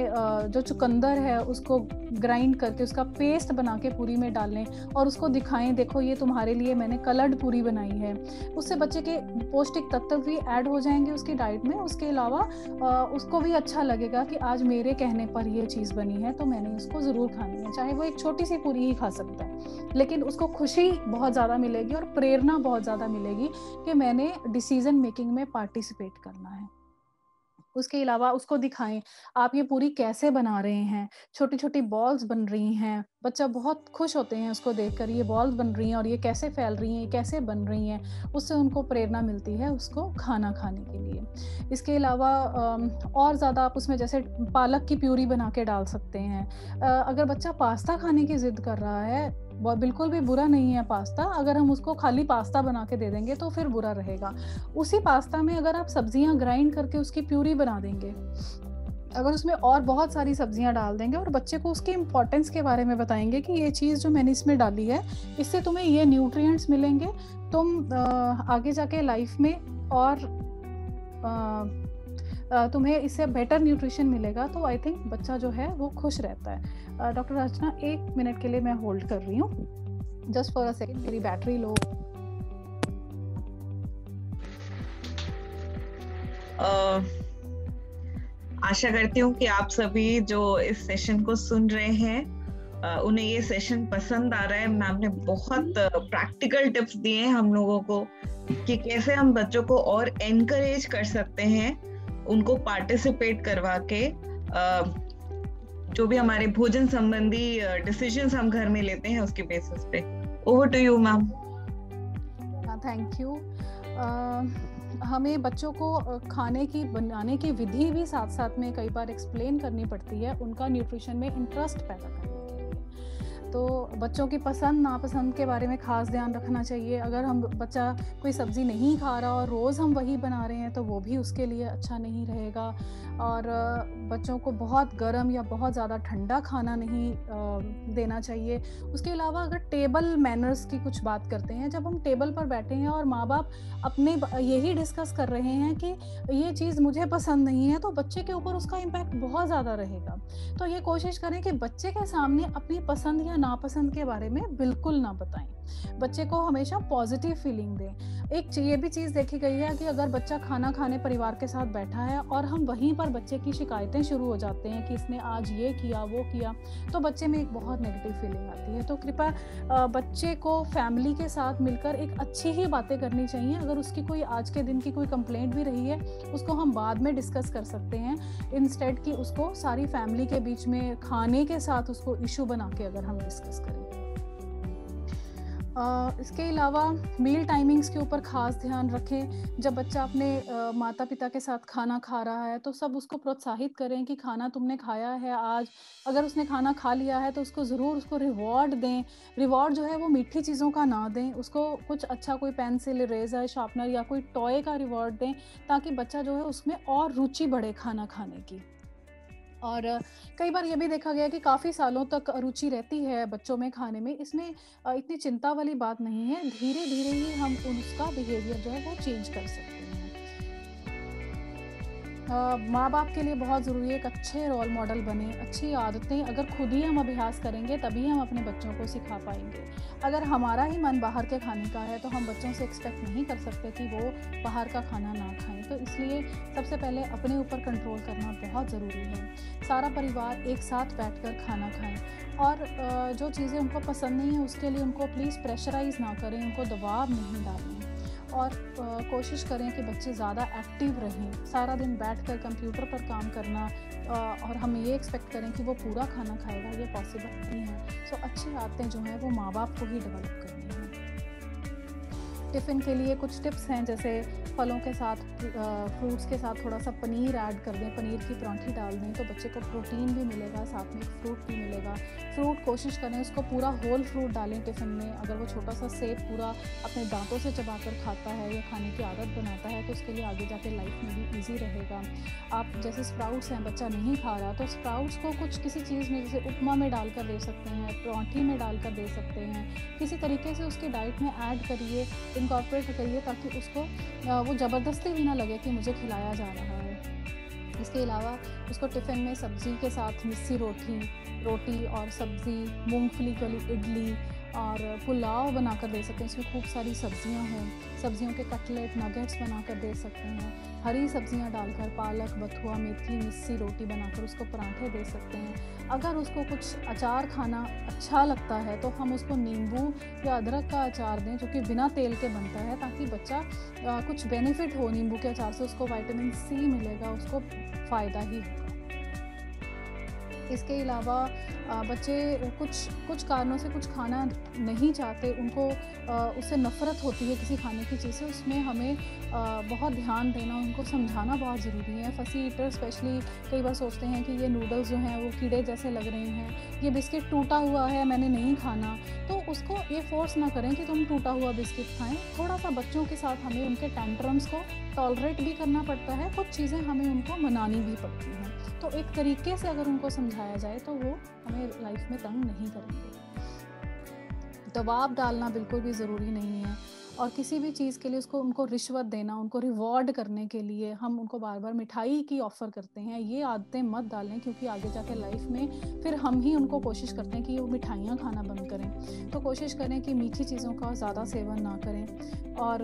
जो चुकंदर है उसको ग्राइंड करके उसका पेस्ट बना के पूरी में डालें और उसको दिखाएं, देखो ये तुम्हारे लिए मैंने कलर्ड पूरी बनाई है। उससे बच्चे के पौष्टिक तत्व भी ऐड हो जाएंगे उसकी डाइट में। उसके अलावा उसको भी अच्छा लगेगा कि आज मेरे कहने पर ये चीज़ बनी है तो मैंने इसको ज़रूर खानी है। चाहे वो एक छोटी सी पूरी ही खा सकता है, लेकिन उसको खुशी बहुत ज़्यादा मिलेगी और प्रेरणा बहुत ज़्यादा मिलेगी कि मैंने डिसीजन मेकिंग में पार्टिसिपेट करना है। उसके अलावा उसको दिखाएं आप ये पूरी कैसे बना रहे हैं, छोटी छोटी बॉल्स बन रही हैं, बच्चा बहुत खुश होते हैं उसको देखकर, ये बॉल्स बन रही हैं और ये कैसे फैल रही हैं, कैसे बन रही हैं। उससे उनको प्रेरणा मिलती है उसको खाना खाने के लिए। इसके अलावा और ज़्यादा आप उसमें जैसे पालक की प्यूरी बना के डाल सकते हैं। अगर बच्चा पास्ता खाने की ज़िद कर रहा है, बिल्कुल भी बुरा नहीं है पास्ता, अगर हम उसको खाली पास्ता बना के दे देंगे तो फिर बुरा रहेगा। उसी पास्ता में अगर आप सब्जियां ग्राइंड करके उसकी प्यूरी बना देंगे, अगर उसमें और बहुत सारी सब्जियां डाल देंगे और बच्चे को उसके इम्पोर्टेंस के बारे में बताएंगे कि ये चीज़ जो मैंने इसमें डाली है इससे तुम्हें ये न्यूट्रिएंट्स मिलेंगे, तुम आगे जाके लाइफ में और तुम्हें इससे बेटर न्यूट्रिशन मिलेगा। तो आई थिंक बच्चा जो है वो खुश रहता है। डॉक्टर रचना, 1 मिनट के लिए मैं होल्ड कर रही हूँ, जस्ट फॉर अ सेकंड, मेरी बैटरी लो। आशा करती हूँ कि आप सभी जो इस सेशन को सुन रहे हैं उन्हें ये सेशन पसंद आ रहा है। मैम ने बहुत प्रैक्टिकल टिप्स दिए हैं हम लोगों को कि कैसे हम बच्चों को और एनकरेज कर सकते हैं, उनको पार्टिसिपेट करवा के जो भी हमारे भोजन संबंधी डिसीजंस हम घर में लेते हैं उसके बेसिस पे। Over to you ma'am. Thank you. हमें बच्चों को खाने की बनाने की विधि भी साथ साथ में कई बार एक्सप्लेन करनी पड़ती है, उनका न्यूट्रिशन में इंटरेस्ट पैदा करने के लिए। तो बच्चों की पसंद नापसंद के बारे में खास ध्यान रखना चाहिए। अगर हम बच्चा कोई सब्ज़ी नहीं खा रहा और रोज़ हम वही बना रहे हैं तो वो भी उसके लिए अच्छा नहीं रहेगा। और बच्चों को बहुत गर्म या बहुत ज़्यादा ठंडा खाना नहीं देना चाहिए। उसके अलावा अगर टेबल मैनर्स की कुछ बात करते हैं, जब हम टेबल पर बैठे हैं और माँ बाप अपने यही डिस्कस कर रहे हैं कि ये चीज़ मुझे पसंद नहीं है, तो बच्चे के ऊपर उसका इम्पैक्ट बहुत ज़्यादा रहेगा। तो ये कोशिश करें कि बच्चे के सामने अपनी पसंद या नापसंद के बारे में बिल्कुल ना बताएं। बच्चे को हमेशा पॉजिटिव फीलिंग दें। एक ये भी चीज़ देखी गई है कि अगर बच्चा खाना खाने परिवार के साथ बैठा है और हम वहीं पर बच्चे की शिकायतें शुरू हो जाते हैं कि इसने आज ये किया वो किया, तो बच्चे में एक बहुत नेगेटिव फीलिंग आती है। तो कृपया बच्चे को फैमिली के साथ मिलकर एक अच्छी ही बातें करनी चाहिए। अगर उसकी कोई आज के दिन की कोई कंप्लेंट भी रही है, उसको हम बाद में डिस्कस कर सकते हैं, इंस्टेड कि उसको सारी फैमिली के बीच में खाने के साथ उसको इशू बना के अगर हम डिस्कस करें। इसके अलावा मील टाइमिंग्स के ऊपर ख़ास ध्यान रखें। जब बच्चा अपने माता पिता के साथ खाना खा रहा है तो सब उसको प्रोत्साहित करें कि खाना तुमने खाया है आज। अगर उसने खाना खा लिया है तो उसको ज़रूर उसको रिवॉर्ड दें। रिवॉर्ड जो है वो मीठी चीज़ों का ना दें, उसको कुछ अच्छा कोई पेंसिल, इरेज़र, शार्पनर या कोई टॉय का रिवॉर्ड दें, ताकि बच्चा जो है उसमें और रुचि बढ़े खाना खाने की। और कई बार ये भी देखा गया कि काफ़ी सालों तक रुचि रहती है बच्चों में खाने में। इसमें इतनी चिंता वाली बात नहीं है, धीरे धीरे ही हम उसका बिहेवियर जो है वो चेंज कर सकते हैं। माँ बाप के लिए बहुत ज़रूरी है एक अच्छे रोल मॉडल बने। अच्छी आदतें अगर खुद ही हम अभ्यास करेंगे तभी हम अपने बच्चों को सिखा पाएंगे। अगर हमारा ही मन बाहर के खाने का है तो हम बच्चों से एक्सपेक्ट नहीं कर सकते कि वो बाहर का खाना ना खाएं। तो इसलिए सबसे पहले अपने ऊपर कंट्रोल करना बहुत ज़रूरी है। सारा परिवार एक साथ बैठकर खाना खाएं और जो चीज़ें उनको पसंद नहीं है उसके लिए उनको प्लीज़ प्रेशराइज़ ना करें, उनको दबाव नहीं डालें। और कोशिश करें कि बच्चे ज़्यादा एक्टिव रहें। सारा दिन बैठकर कंप्यूटर पर काम करना और हम ये एक्सपेक्ट करें कि वो पूरा खाना खाएगा, ये पॉसिबल नहीं है। सो अच्छी आदतें जो हैं वो माँ बाप को ही डेवलप करनी हैं। टिफ़िन के लिए कुछ टिप्स हैं, जैसे फलों के साथ फ्रूट्स के साथ थोड़ा सा पनीर ऐड कर दें, पनीर की परांठी डाल दें तो बच्चे को प्रोटीन भी मिलेगा, साथ में एक फ्रूट भी मिलेगा। फ्रूट कोशिश करें उसको पूरा होल फ्रूट डालें टिफ़िन में। अगर वो छोटा सा सेब पूरा अपने दांतों से चबाकर खाता है या खाने की आदत बनाता है तो उसके लिए आगे जाके लाइफ में भी ईजी रहेगा। आप जैसे स्प्राउट्स हैं, बच्चा नहीं खा रहा तो स्प्राउट्स को कुछ किसी चीज़ में, जैसे उपमा में डालकर दे सकते हैं, परांठी में डालकर दे सकते हैं, किसी तरीके से उसकी डाइट में ऐड करिए, इनकॉर्पोरेट करिए, ताकि उसको वो ज़बरदस्ती भी ना लगे कि मुझे खिलाया जा रहा है। इसके अलावा उसको टिफ़िन में सब्ज़ी के साथ मिस्सी रोटी और सब्ज़ी, मूंगफली की इडली और पुलाव बनाकर दे सकते हैं। इसमें खूब सारी सब्जियां हों, सब्जियों के कटलेट, नगेट्स बनाकर दे सकते हैं। हरी सब्जियां डालकर पालक, बथुआ, मेथी, मिस्सी रोटी बनाकर उसको पराठे दे सकते हैं। अगर उसको कुछ अचार खाना अच्छा लगता है तो हम उसको नींबू या अदरक का अचार दें जो कि बिना तेल के बनता है, ताकि बच्चा कुछ बेनिफिट हो नींबू के अचार से, उसको विटामिन सी मिलेगा, उसको फ़ायदा ही होगा। इसके अलावा बच्चे कुछ कारणों से कुछ खाना नहीं चाहते, उनको उससे नफ़रत होती है किसी खाने की चीज़ से, उसमें हमें बहुत ध्यान देना, उनको समझाना बहुत ज़रूरी है। फसी ईटर स्पेशली कई बार सोचते हैं कि ये नूडल्स जो हैं वो कीड़े जैसे लग रहे हैं, ये बिस्किट टूटा हुआ है, मैंने नहीं खाना, तो उसको ये फोर्स ना करें कि तुम टूटा हुआ बिस्किट खाएं। थोड़ा सा बच्चों के साथ हमें उनके टेंट्रम्स को टॉलरेट भी करना पड़ता है, कुछ चीज़ें हमें उनको मनानी भी पड़ती हैं। तो एक तरीके से अगर उनको समझाया जाए तो वो हमें लाइफ में तंग नहीं करेंगे। दबाव डालना बिल्कुल भी ज़रूरी नहीं है, और किसी भी चीज़ के लिए उनको रिश्वत देना, उनको रिवॉर्ड करने के लिए हम उनको बार बार मिठाई की ऑफ़र करते हैं, ये आदतें मत डालें, क्योंकि आगे जाके लाइफ में फिर हम ही उनको कोशिश करते हैं कि वो मिठाइयाँ खाना बंद करें। तो कोशिश करें कि मीठी चीज़ों का ज़्यादा सेवन ना करें। और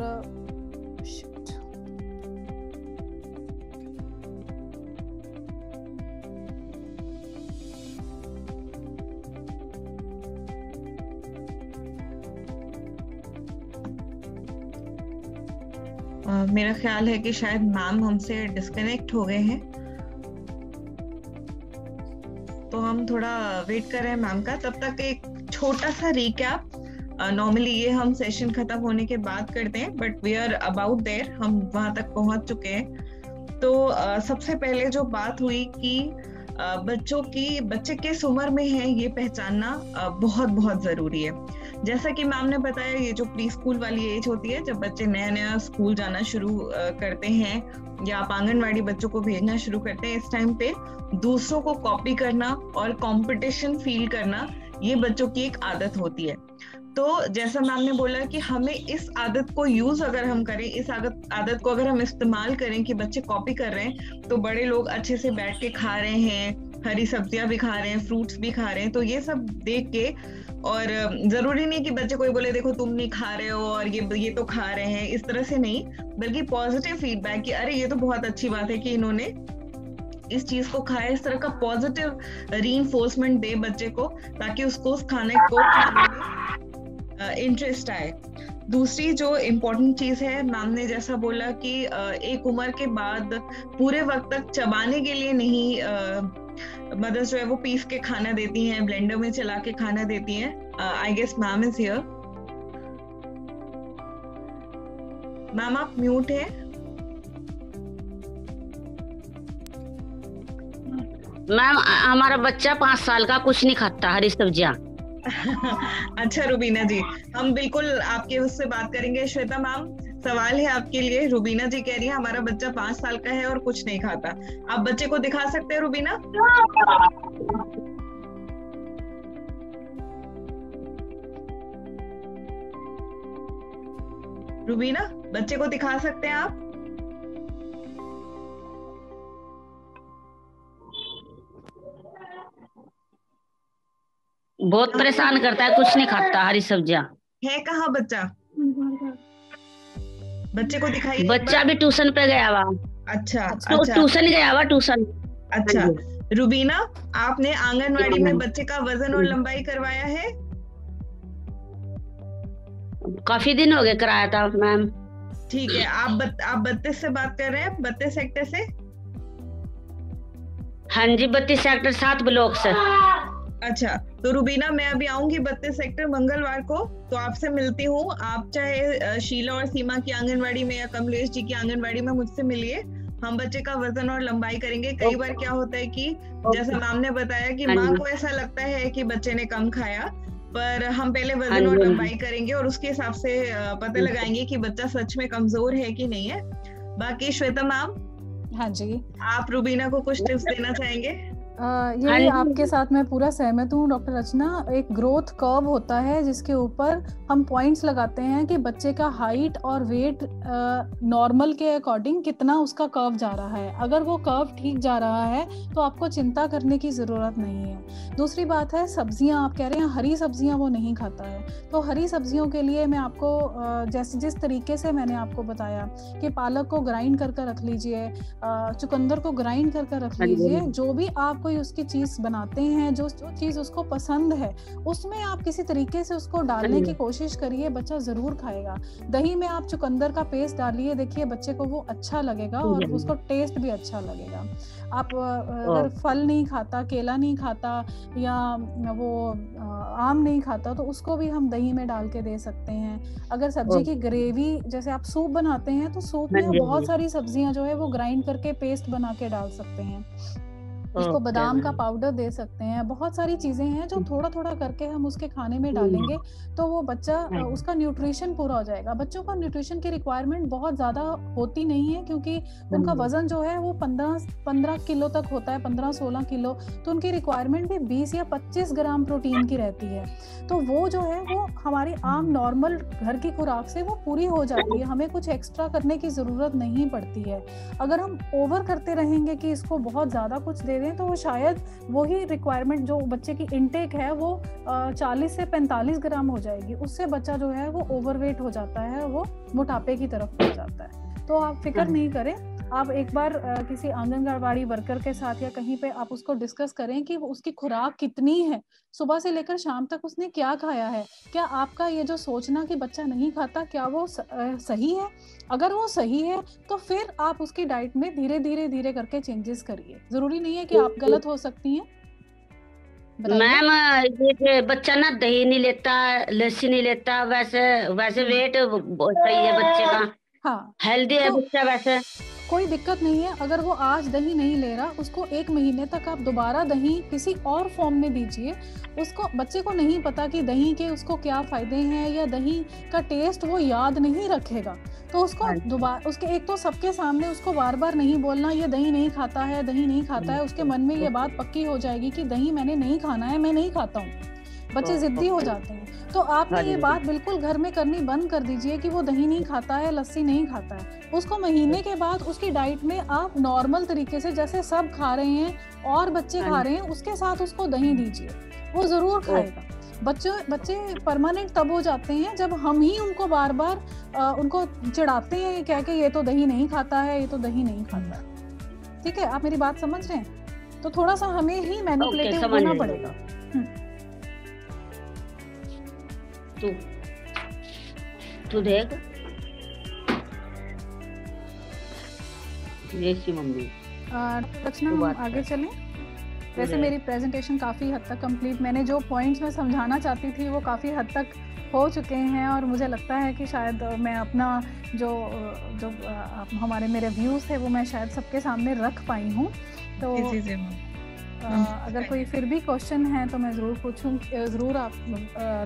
मेरा ख्याल है कि शायद मैम हमसे डिस्कनेक्ट हो गए हैं, तो हम थोड़ा वेट कर रहे हैं मैम का। तब तक एक छोटा सा रिकैप, नॉर्मली ये हम सेशन खत्म होने के बाद करते हैं, but we are about there, हम वहां तक पहुंच चुके हैं। तो सबसे पहले जो बात हुई कि बच्चे किस उम्र में हैं ये पहचानना बहुत बहुत जरूरी है। जैसा कि मैम ने बताया, ये जो प्री स्कूल वाली एज होती है, जब बच्चे नया स्कूल जाना शुरू करते हैं या आप आंगनवाड़ी बच्चों को भेजना शुरू करते हैं, इस टाइम पे दूसरों को कॉपी करना और कंपटीशन फील करना, ये बच्चों की एक आदत होती है। तो जैसा मैम ने बोला कि हमें इस आदत को यूज अगर हम करें, इस आदत को अगर हम इस्तेमाल करें कि बच्चे कॉपी कर रहे हैं, तो बड़े लोग अच्छे से बैठ के खा रहे हैं, हरी सब्जियां भी खा रहे हैं, फ्रूट्स भी खा रहे हैं, तो ये सब देख के, और जरूरी नहीं कि बच्चे कोई बोले देखो तुम नहीं खा रहे हो और ये तो खा रहे हैं, इस तरह से नहीं, बल्कि पॉजिटिव फीडबैक कि अरे ये तो बहुत अच्छी बात है कि इन्होंने इस चीज को खाया, इस तरह का पॉजिटिव रीइंफोर्समेंट दे बच्चे को, ताकि उसको उस खाने में इंटरेस्ट आए। दूसरी जो इम्पोर्टेंट चीज है, मैम ने जैसा बोला कि एक उम्र के बाद पूरे वक्त तक चबाने के लिए नहीं मदर्स जो है वो पीस के खाना देती हैं, ब्लेंडर में चला के खाना देती हैं। I guess ma'am is here. Ma'am आप म्यूट है। मैम हमारा बच्चा 5 साल का कुछ नहीं खाता हरी सब्जियां। अच्छा रुबीना जी, हम बिल्कुल आपके उससे बात करेंगे। श्वेता मैम, सवाल है आपके लिए। रुबीना जी कह रही है हमारा बच्चा 5 साल का है और कुछ नहीं खाता। आप बच्चे को दिखा सकते हैं रुबीना? रुबीना, बच्चे को दिखा सकते हैं आप? बहुत परेशान करता है, कुछ नहीं खाता हरी सब्जियां। है कहाँ बच्चा? बच्चे को दिखाइए। बच्चा भी ट्यूशन पे गया हुआ। अच्छा, तो ट्यूशन गया हुआ, ट्यूशन। अच्छा रुबीना, आपने आंगनवाड़ी में बच्चे का वजन और लंबाई करवाया है? काफी दिन हो गए कराया था मैम। ठीक है, आप 32 से बात कर रहे हैं? 32 सेक्टर से? हाँ जी, 32 सेक्टर 7 ब्लॉक से। अच्छा, तो रुबीना मैं अभी आऊंगी 32 सेक्टर मंगलवार को, तो आपसे मिलती हूँ। आप चाहे शीला और सीमा की आंगनवाड़ी में या कमलेश जी की आंगनवाड़ी में मुझसे मिलिए। हम बच्चे का वजन और लंबाई करेंगे। कई बार क्या होता है कि जैसा मैम ने बताया कि माँ को ऐसा लगता है कि बच्चे ने कम खाया, पर हम पहले वजन और लंबाई करेंगे और उसके हिसाब से पता लगाएंगे कि बच्चा सच में कमजोर है कि नहीं है। बाकी श्वेता मैम, हाँ जी, आप रुबीना को कुछ टिप्स देना चाहेंगे? यही आपके साथ मैं पूरा सहमत हूँ डॉक्टर रचना। एक ग्रोथ कर्व होता है जिसके ऊपर हम पॉइंट्स लगाते हैं कि बच्चे का हाइट और वेट नॉर्मल के अकॉर्डिंग कितना उसका कर्व जा रहा है। अगर वो कर्व ठीक जा रहा है तो आपको चिंता करने की ज़रूरत नहीं है। दूसरी बात है सब्जियां, आप कह रहे हैं हरी सब्जियां वो नहीं खाता है, तो हरी सब्जियों के लिए मैं आपको जैसे जिस तरीके से मैंने आपको बताया कि पालक को ग्राइंड करके रख लीजिए, चुकंदर को ग्राइंड करके रख लीजिए। जो भी आप कोई उसकी चीज बनाते हैं, जो चीज उसको पसंद है उसमें आप किसी तरीके से उसको डालने की कोशिश करिए, बच्चा जरूर खाएगा। दही में आप चुकंदर का पेस्ट डालिए, देखिए बच्चे को वो अच्छा लगेगा और उसको टेस्ट भी अच्छा लगेगा। आप अगर फल नहीं खाता, केला नहीं खाता या वो आम नहीं खाता, तो उसको भी हम दही में डाल के दे सकते हैं। अगर सब्जी की ग्रेवी, जैसे आप सूप बनाते हैं, तो सूप में बहुत सारी सब्जियां जो है वो ग्राइंड करके पेस्ट बना के डाल सकते हैं। उसको बादाम का पाउडर दे सकते हैं। बहुत सारी चीजें हैं जो थोड़ा थोड़ा करके हम उसके खाने में डालेंगे तो वो बच्चा उसका न्यूट्रिशन पूरा हो जाएगा। बच्चों का न्यूट्रिशन की रिक्वायरमेंट बहुत ज्यादा होती नहीं है क्योंकि उनका वजन जो है वो 15 किलो तक होता है, 15-16 किलो, तो उनकी रिक्वायरमेंट भी 20 या 25 ग्राम प्रोटीन की रहती है। तो वो जो है वो हमारी आम नॉर्मल घर की खुराक से वो पूरी हो जाती है, हमें कुछ एक्स्ट्रा करने की जरूरत नहीं पड़ती है। अगर हम ओवर करते रहेंगे कि इसको बहुत ज्यादा कुछ दे दें तो वो शायद वही रिक्वायरमेंट जो बच्चे की इनटेक है वो 40 से 45 ग्राम हो जाएगी। उससे बच्चा जो है वो ओवरवेट हो जाता है, वो मोटापे की तरफ बढ़ जाता है। तो आप फिक्र नहीं करें, आप एक बार किसी आंगनबाड़ी वर्कर के साथ या कहीं पे आप उसको डिस्कस करें कि उसकी खुराक कितनी है, सुबह से लेकर शाम तक उसने क्या खाया है। क्या आपका ये जो सोचना कि बच्चा नहीं खाता, क्या वो सही है? अगर वो सही है तो फिर आप उसकी डाइट में धीरे धीरे करके चेंजेस करिए। जरूरी नहीं है कि आप गलत हो सकती हैं। मैम ये बच्चा ना दही नहीं लेता, लस्सी नहीं लेता, वैसे वेट सही है बच्चे का। हाँ, हेल्दी है बच्चा, वैसे कोई दिक्कत नहीं है। अगर वो आज दही नहीं ले रहा, उसको 1 महीने तक आप दोबारा दही किसी और फॉर्म में दीजिए। उसको, बच्चे को नहीं पता कि दही के उसको क्या फायदे हैं या दही का टेस्ट वो याद नहीं रखेगा, तो उसको दोबारा, उसके एक तो सबके सामने उसको बार बार नहीं बोलना ये दही नहीं खाता है, दही नहीं खाता है। उसके मन में ये बात पक्की हो जाएगी कि दही मैंने नहीं खाना है, मैं नहीं खाता हूँ। बच्चे जिद्दी हो जाते हैं। तो आपने ये बात बिल्कुल घर में करनी बंद कर दीजिए कि वो दही नहीं खाता है, लस्सी नहीं खाता है। उसको महीने के बाद उसकी डाइट में आप नॉर्मल तरीके से जैसे सब खा रहे हैं और बच्चे खा रहे हैं, उसके साथ उसको दही दीजिए, वो जरूर खाएगा। बच्चे परमानेंट तब हो जाते हैं जब हम ही उनको बार बार उनको चिढ़ाते हैं क्या कि ये तो दही नहीं खाता है, ये तो दही नहीं खाता है। ठीक है, आप मेरी बात समझ रहे हैं? तो थोड़ा सा हमें ही मैनिपुलेटिव होना पड़ेगा। तू देख मम्मी। रचना, हम आगे चलें। वैसे मेरी प्रेजेंटेशन काफ़ी हद तक कंप्लीट, मैंने जो पॉइंट्स में समझाना चाहती थी वो काफ़ी हद तक हो चुके हैं और मुझे लगता है कि शायद मैं अपना जो हमारे मेरे व्यूज़ थे वो मैं शायद सबके सामने रख पाई हूँ। तो अगर कोई फिर भी क्वेश्चन है तो मैं ज़रूर आप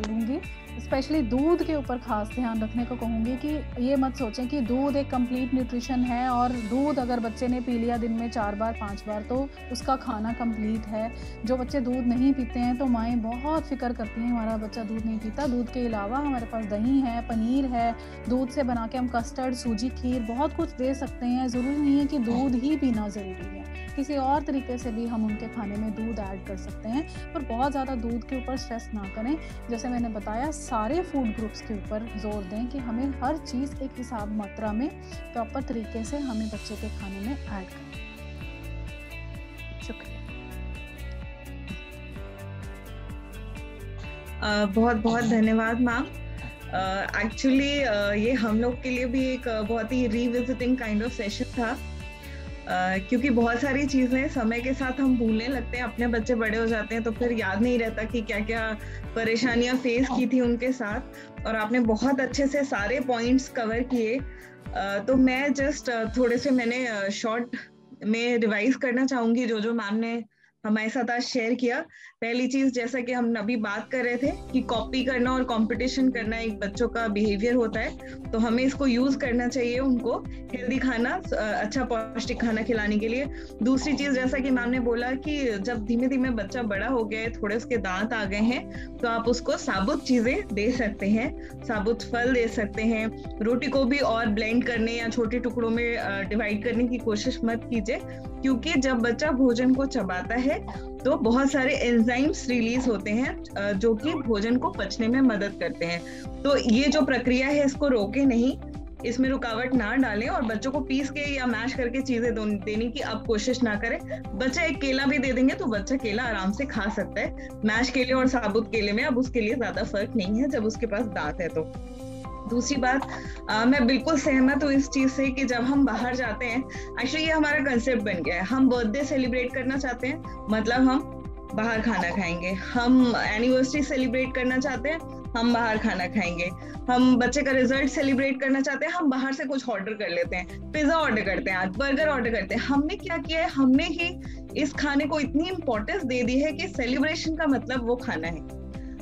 लूँगी। स्पेशली दूध के ऊपर खास ध्यान रखने को कहूँगी कि ये मत सोचें कि दूध एक कंप्लीट न्यूट्रिशन है और दूध अगर बच्चे ने पी लिया दिन में 4 बार 5 बार तो उसका खाना कंप्लीट है। जो बच्चे दूध नहीं पीते हैं तो माएँ बहुत फिक्र करती हैं हमारा बच्चा दूध नहीं पीता। दूध के अलावा हमारे पास दही है, पनीर है, दूध से बना के हम कस्टर्ड, सूजी, खीर बहुत कुछ दे सकते हैं। ज़रूरी नहीं है कि दूध ही पीना ज़रूरी है, किसी और तरीके से भी हम उनके खाने में दूध ऐड कर सकते हैं। पर बहुत ज़्यादा दूध के ऊपर स्ट्रेस ना करें। जैसे मैंने बताया, सारे फूड ग्रुप्स के ऊपर जोर दें कि हमें हर चीज़ एक हिसाब मात्रा में प्रॉपर तरीके से हमें बच्चे के खाने में ऐड करें। शुक्रिया। बहुत बहुत धन्यवाद मैम। एक्चुअली ये हम लोग के लिए भी एक बहुत ही रिविजिटिंग काइंड ऑफ सेशन था क्योंकि बहुत सारी चीजें समय के साथ हम भूलने लगते हैं, अपने बच्चे बड़े हो जाते हैं तो फिर याद नहीं रहता कि क्या क्या परेशानियां फेस की थी उनके साथ। और आपने बहुत अच्छे से सारे पॉइंट्स कवर किए। तो मैं जस्ट थोड़े से मैंने शॉर्ट में रिवाइज करना चाहूंगी जो मैम ने हमारे साथ आज शेयर किया। पहली चीज, जैसा कि हम अभी बात कर रहे थे कि कॉपी करना और कंपटीशन करना एक बच्चों का बिहेवियर होता है, तो हमें इसको यूज करना चाहिए उनको हेल्दी खाना, अच्छा पौष्टिक खाना खिलाने के लिए। दूसरी चीज, जैसा कि मैम ने बोला कि जब धीमे धीमे बच्चा बड़ा हो गया है, थोड़े उसके दांत आ गए हैं, तो आप उसको साबुत चीजें दे सकते हैं, साबुत फल दे सकते हैं। रोटी को भी और ब्लेंड करने या छोटे टुकड़ों में डिवाइड करने की कोशिश मत कीजिए, क्योंकि जब बच्चा भोजन को चबाता है तो बहुत सारे एंजाइम्स रिलीज होते हैं जो कि भोजन को पचने में मदद करते हैं। तो ये जो प्रक्रिया है इसको रोके नहीं, इसमें रुकावट ना डालें और बच्चों को पीस के या मैश करके चीजें देने की आप कोशिश ना करें। बच्चा एक केला भी दे देंगे तो बच्चा केला आराम से खा सकता है। मैश केले और साबुत केले में अब उसके लिए ज्यादा फर्क नहीं है जब उसके पास दांत है तो। दूसरी बात, मैं बिल्कुल सहमत हूँ इस चीज से कि जब हम बाहर जाते हैं, एक्चुअली ये हमारा कंसेप्ट बन गया है, हम बर्थडे सेलिब्रेट करना चाहते हैं मतलब हम बाहर खाना खाएंगे, हम एनिवर्सरी सेलिब्रेट करना चाहते हैं हम बाहर खाना खाएंगे, हम बच्चे का रिजल्ट सेलिब्रेट करना चाहते हैं हम बाहर से कुछ ऑर्डर कर लेते हैं, पिज्जा ऑर्डर करते हैं, आज बर्गर ऑर्डर करते हैं। हमने क्या किया है, हमने ही इस खाने को इतनी इंपॉर्टेंस दे दी है कि सेलिब्रेशन का मतलब वो खाना है।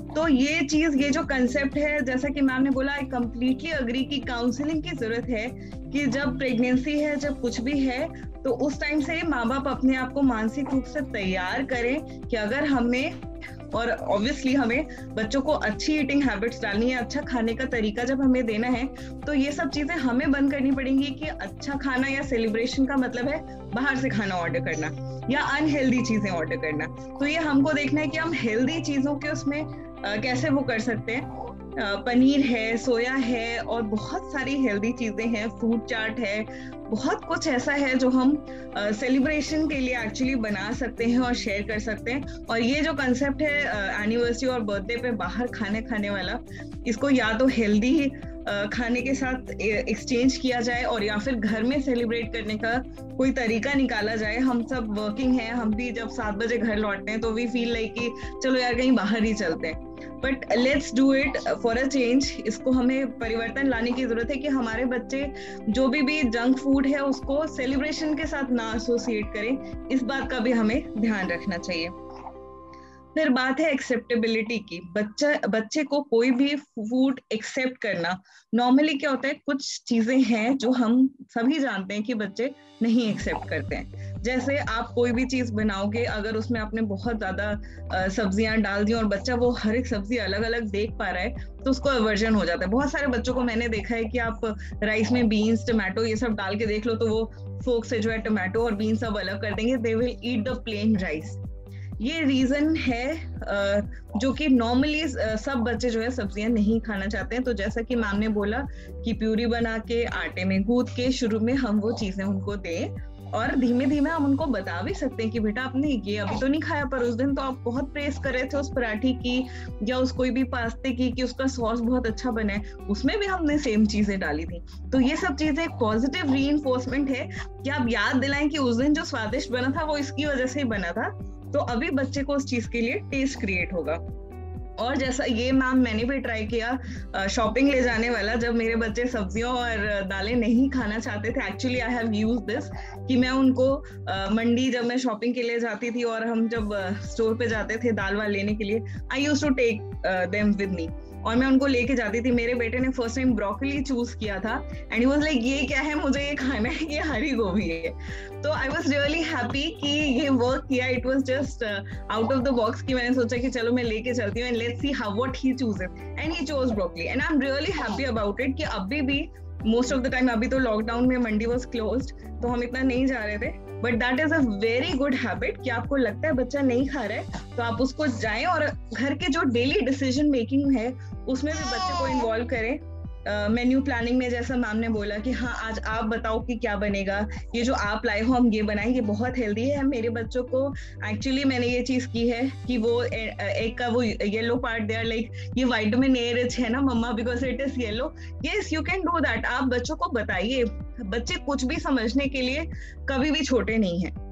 तो ये चीज, ये जो कंसेप्ट है, जैसा कि मैम ने बोला, आई कंप्लीटली अग्री कि काउंसलिंग की जरूरत है कि जब प्रेगनेंसी है, जब कुछ भी है, तो उस टाइम से माँ बाप अपने आप को मानसिक रूप से तैयार करें कि अगर हमें, और ऑब्वियसली हमें बच्चों को अच्छी ईटिंग हैबिट्स डालनी है, अच्छा खाने का तरीका जब हमें देना है, तो ये सब चीजें हमें बंद करनी पड़ेंगी कि अच्छा खाना या सेलिब्रेशन का मतलब है बाहर से खाना ऑर्डर करना या अनहेल्दी चीजें ऑर्डर करना। तो ये हमको देखना है कि हम हेल्दी चीजों के उसमें कैसे वो कर सकते हैं। पनीर है, सोया है और बहुत सारी हेल्दी चीजें हैं, फ्रूट चाट है, बहुत कुछ ऐसा है जो हम सेलिब्रेशन के लिए एक्चुअली बना सकते हैं और शेयर कर सकते हैं। और ये जो कंसेप्ट है एनिवर्सरी और बर्थडे पे बाहर खाने वाला, इसको या तो हेल्दी खाने के साथ एक्सचेंज किया जाए और या फिर घर में सेलिब्रेट करने का कोई तरीका निकाला जाए। हम सब वर्किंग हैं, हम भी जब 7 बजे घर लौटते हैं तो वी फील लाइक कि चलो यार कहीं बाहर ही चलते हैं, but let's do it for a change. इसको हमें परिवर्तन लाने की जरूरत है कि हमारे बच्चे जो भी जंक फूड है उसको सेलिब्रेशन के साथ ना एसोसिएट करें, इस बात का भी हमें ध्यान रखना चाहिए। फिर बात है एक्सेप्टेबिलिटी की। बच्चे को कोई भी फूड एक्सेप्ट करना, नॉर्मली क्या होता है, कुछ चीजें हैं जो हम सभी जानते हैं कि बच्चे नहीं एक्सेप्ट करते हैं। जैसे आप कोई भी चीज बनाओगे, अगर उसमें आपने बहुत ज्यादा सब्जियां डाल दी और बच्चा वो हर एक सब्जी अलग अलग देख पा रहा है तो उसको एवर्जन हो जाता है। बहुत सारे बच्चों को मैंने देखा है कि आप राइस में बीन्स, टमाटो ये सब डाल के देख लो तो वो फोक से जो है टमाटो और बीन्स सब अलग कर देंगे, they will eat the plain rice. ये रीजन है जो कि नॉर्मली सब बच्चे जो है सब्जियां नहीं खाना चाहते हैं। तो जैसा कि मैम ने बोला कि प्यूरी बना के आटे में गूंथ के शुरू में हम वो चीजें उनको दें और धीमे धीमे हम उनको बता भी सकते हैं कि बेटा आपने ये अभी तो नहीं खाया, पर उस दिन तो आप बहुत प्रेस कर रहे थे उस पराठी की या उस कोई भी पास्ते की कि उसका सॉस बहुत अच्छा बना है, उसमें भी हमने सेम चीजें डाली थी। तो ये सब चीजें एक पॉजिटिव रीइंफोर्समेंट है कि आप याद दिलाएं कि उस दिन जो स्वादिष्ट बना था वो इसकी वजह से ही बना था, तो अभी बच्चे को उस चीज के लिए टेस्ट क्रिएट होगा। और जैसा ये मैम मैंने भी ट्राई किया शॉपिंग ले जाने वाला, जब मेरे बच्चे सब्जियों और दालें नहीं खाना चाहते थे, actually I have used this कि मैं उनको मंडी जब मैं शॉपिंग के लिए जाती थी और हम जब स्टोर पे जाते थे दाल वाल लेने के लिए, I used to take them with me और मैं उनको लेके जाती थी। मेरे बेटे ने फर्स्ट टाइम ब्रोकली चूज किया था एंड ही वाज लाइक ये क्या है, मुझे ये खाना है, ये हरी गोभी है। तो आई वाज रियली हैप्पी कि ये वर्क किया। It was just out of the box कि मैंने सोचा कि चलो मैं लेके चलती हूँ and let's see how what he chooses and he chose broccoli and I am really happy about it कि अभी भी मोस्ट ऑफ द टाइम, अभी तो लॉकडाउन में मंडी वाज क्लोज्ड तो हम इतना नहीं जा रहे थे, but that is a very good habit कि आपको लगता है बच्चा नहीं खा रहा है तो आप उसको जाएं और घर के जो डेली डिसीजन मेकिंग है उसमें भी बच्चे को इन्वॉल्व करें। मेन्यू प्लानिंग में जैसा मैम ने बोला कि हाँ आज आप बताओ कि क्या बनेगा, ये जो आप लाए हो हम ये बनाएं, ये बहुत हेल्दी है। मेरे बच्चों को एक्चुअली मैंने ये चीज की है कि वो एक का वो yellow part they are like ये विटामिन ए रिच है ना mamma because it is yellow, yes you can do that. आप बच्चों को बताइए, बच्चे कुछ भी समझने के लिए कभी भी छोटे नहीं हैं।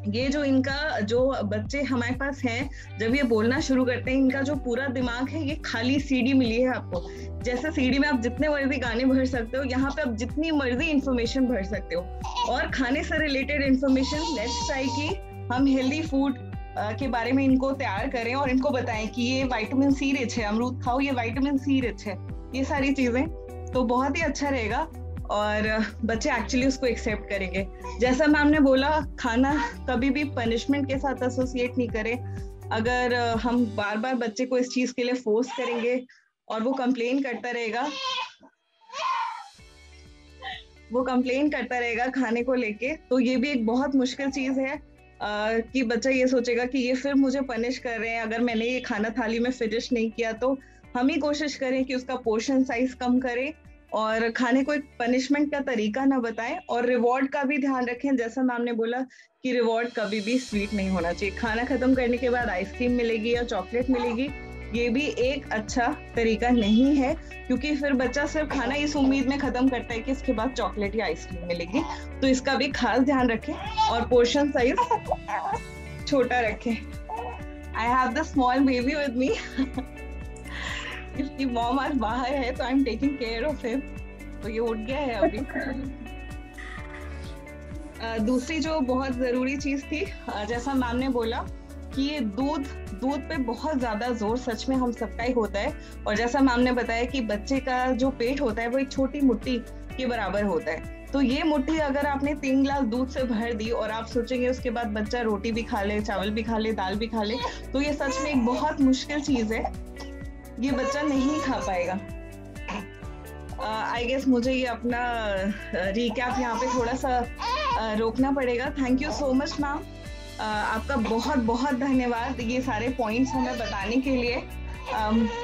ये जो इनका जो बच्चे हमारे पास हैं, जब ये बोलना शुरू करते हैं, इनका जो पूरा दिमाग है ये खाली सीडी मिली है आपको। जैसे सीडी में आप जितने मर्जी गाने भर सकते हो, यहाँ पे आप जितनी मर्जी इंफॉर्मेशन भर सकते हो। और खाने से रिलेटेड इंफॉर्मेशन, लेट्स ट्राई कि हम हेल्दी फूड के बारे में इनको तैयार करें और इनको बताएं कि ये विटामिन सी रिच है, अमरूद खाओ ये विटामिन सी रिच है, ये सारी चीजें। तो बहुत ही अच्छा रहेगा और बच्चे एक्चुअली उसको एक्सेप्ट करेंगे। जैसा मैम ने बोला, खाना कभी भी पनिशमेंट के साथ एसोसिएट नहीं करें। अगर हम बार बार बच्चे को इस चीज के लिए फोर्स करेंगे और वो कंप्लेन करता रहेगा खाने को लेके, तो ये भी एक बहुत मुश्किल चीज है कि बच्चा ये सोचेगा कि ये फिर मुझे पनिश कर रहे हैं अगर मैंने ये खाना थाली में फिनिश नहीं किया। तो हम ही कोशिश करें कि उसका पोर्शन साइज कम करें और खाने को एक पनिशमेंट का तरीका ना बताएं। और रिवॉर्ड का भी ध्यान रखें, जैसा मैम ने बोला कि रिवॉर्ड कभी भी स्वीट नहीं होना चाहिए। खाना खत्म करने के बाद आइसक्रीम मिलेगी या चॉकलेट मिलेगी, ये भी एक अच्छा तरीका नहीं है, क्योंकि फिर बच्चा सिर्फ खाना इस उम्मीद में खत्म करता है कि इसके बाद चॉकलेट या आइसक्रीम मिलेगी। तो इसका भी खास ध्यान रखें और पोर्शन साइज छोटा रखें। I have the small baby with me. इसकी मॉम आज बाहर है तो I am taking care of him, तो ये उठ गया है अभी। दूसरी जो बहुत जरूरी चीज थी, जैसा मैम ने बोला कि ये दूध पे बहुत ज्यादा जोर सच में हम सबका ही होता है। और जैसा मैम ने बताया कि बच्चे का जो पेट होता है वो एक छोटी मुट्ठी के बराबर होता है। तो ये मुट्ठी अगर आपने 3 ग्लास दूध से भर दी और आप सोचेंगे उसके बाद बच्चा रोटी भी खा ले, चावल भी खा ले, दाल भी खा ले, तो ये सच में एक बहुत मुश्किल चीज है, ये बच्चा नहीं खा पाएगा। आई गेस मुझे ये अपना रिकैप यहाँ पे थोड़ा सा रोकना पड़ेगा। Thank you so much ma'am, आपका बहुत बहुत धन्यवाद ये सारे पॉइंट्स हमें बताने के लिए।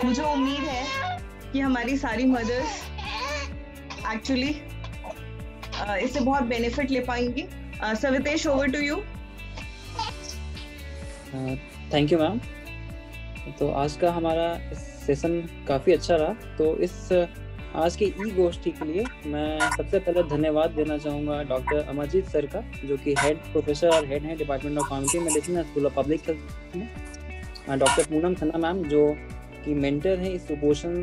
मुझे उम्मीद है कि हमारी सारी मदर्स एक्चुअली इससे बहुत बेनिफिट ले पाएंगी। Savitesh, over to you. Thank you ma'am. तो आज का हमारा सेशन काफ़ी अच्छा रहा। तो इस आज की ई गोष्ठी के लिए मैं सबसे पहले धन्यवाद देना चाहूँगा डॉक्टर अमरजीत सर का, जो कि हेड प्रोफेसर और हेड है department of community medicine school of public health में। डॉक्टर पूनम खन्ना मैम, जो कि मेंटर है इस सुपोषण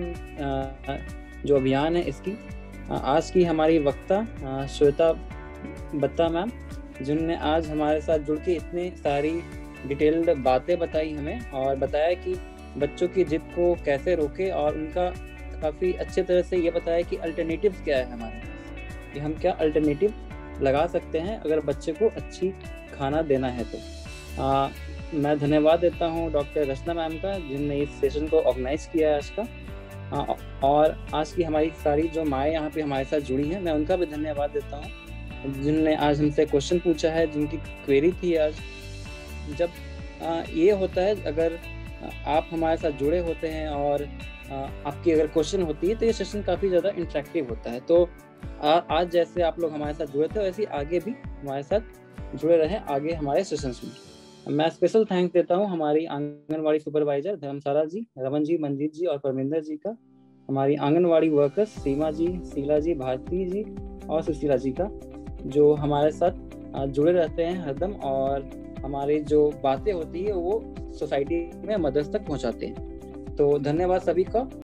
जो अभियान है इसकी। आज की हमारी वक्ता श्वेता बत्ता मैम, जिनने आज हमारे साथ जुड़ के इतनी सारी डिटेल्ड बातें बताई हमें और बताया कि बच्चों की जिद को कैसे रोके, और उनका काफ़ी अच्छे तरह से ये बताया कि अल्टरनेटिव्स क्या है हमारे, कि हम क्या अल्टरनेटिव लगा सकते हैं अगर बच्चे को अच्छी खाना देना है। तो मैं धन्यवाद देता हूँ डॉक्टर रचना मैम का, जिनने इस सेशन को ऑर्गेनाइज किया है आज का। और आज की हमारी सारी जो माएँ यहाँ पे हमारे साथ जुड़ी हैं, मैं उनका भी धन्यवाद देता हूँ, जिनने आज हमसे क्वेश्चन पूछा है, जिनकी क्वेरी थी आज। जब ये होता है, अगर आप हमारे साथ जुड़े होते हैं और आपकी अगर क्वेश्चन होती है, तो ये सेशन काफ़ी ज़्यादा इंटरेक्टिव होता है। तो आज जैसे आप लोग हमारे साथ जुड़े थे, वैसे आगे भी हमारे साथ जुड़े रहें आगे हमारे सेशंस में। मैं स्पेशल थैंक्स देता हूँ हमारी आंगनवाड़ी सुपरवाइजर धर्मशाला जी, रमन जी, मंजीत जी और परमिंदर जी का, हमारी आंगनवाड़ी वर्कर्स सीमा जी, शीला जी, भारती जी और सुशीला जी का, जो हमारे साथ जुड़े रहते हैं हरदम और हमारी जो बातें होती है वो सोसाइटी में मदर्स तक पहुंचाते हैं। तो धन्यवाद सभी का।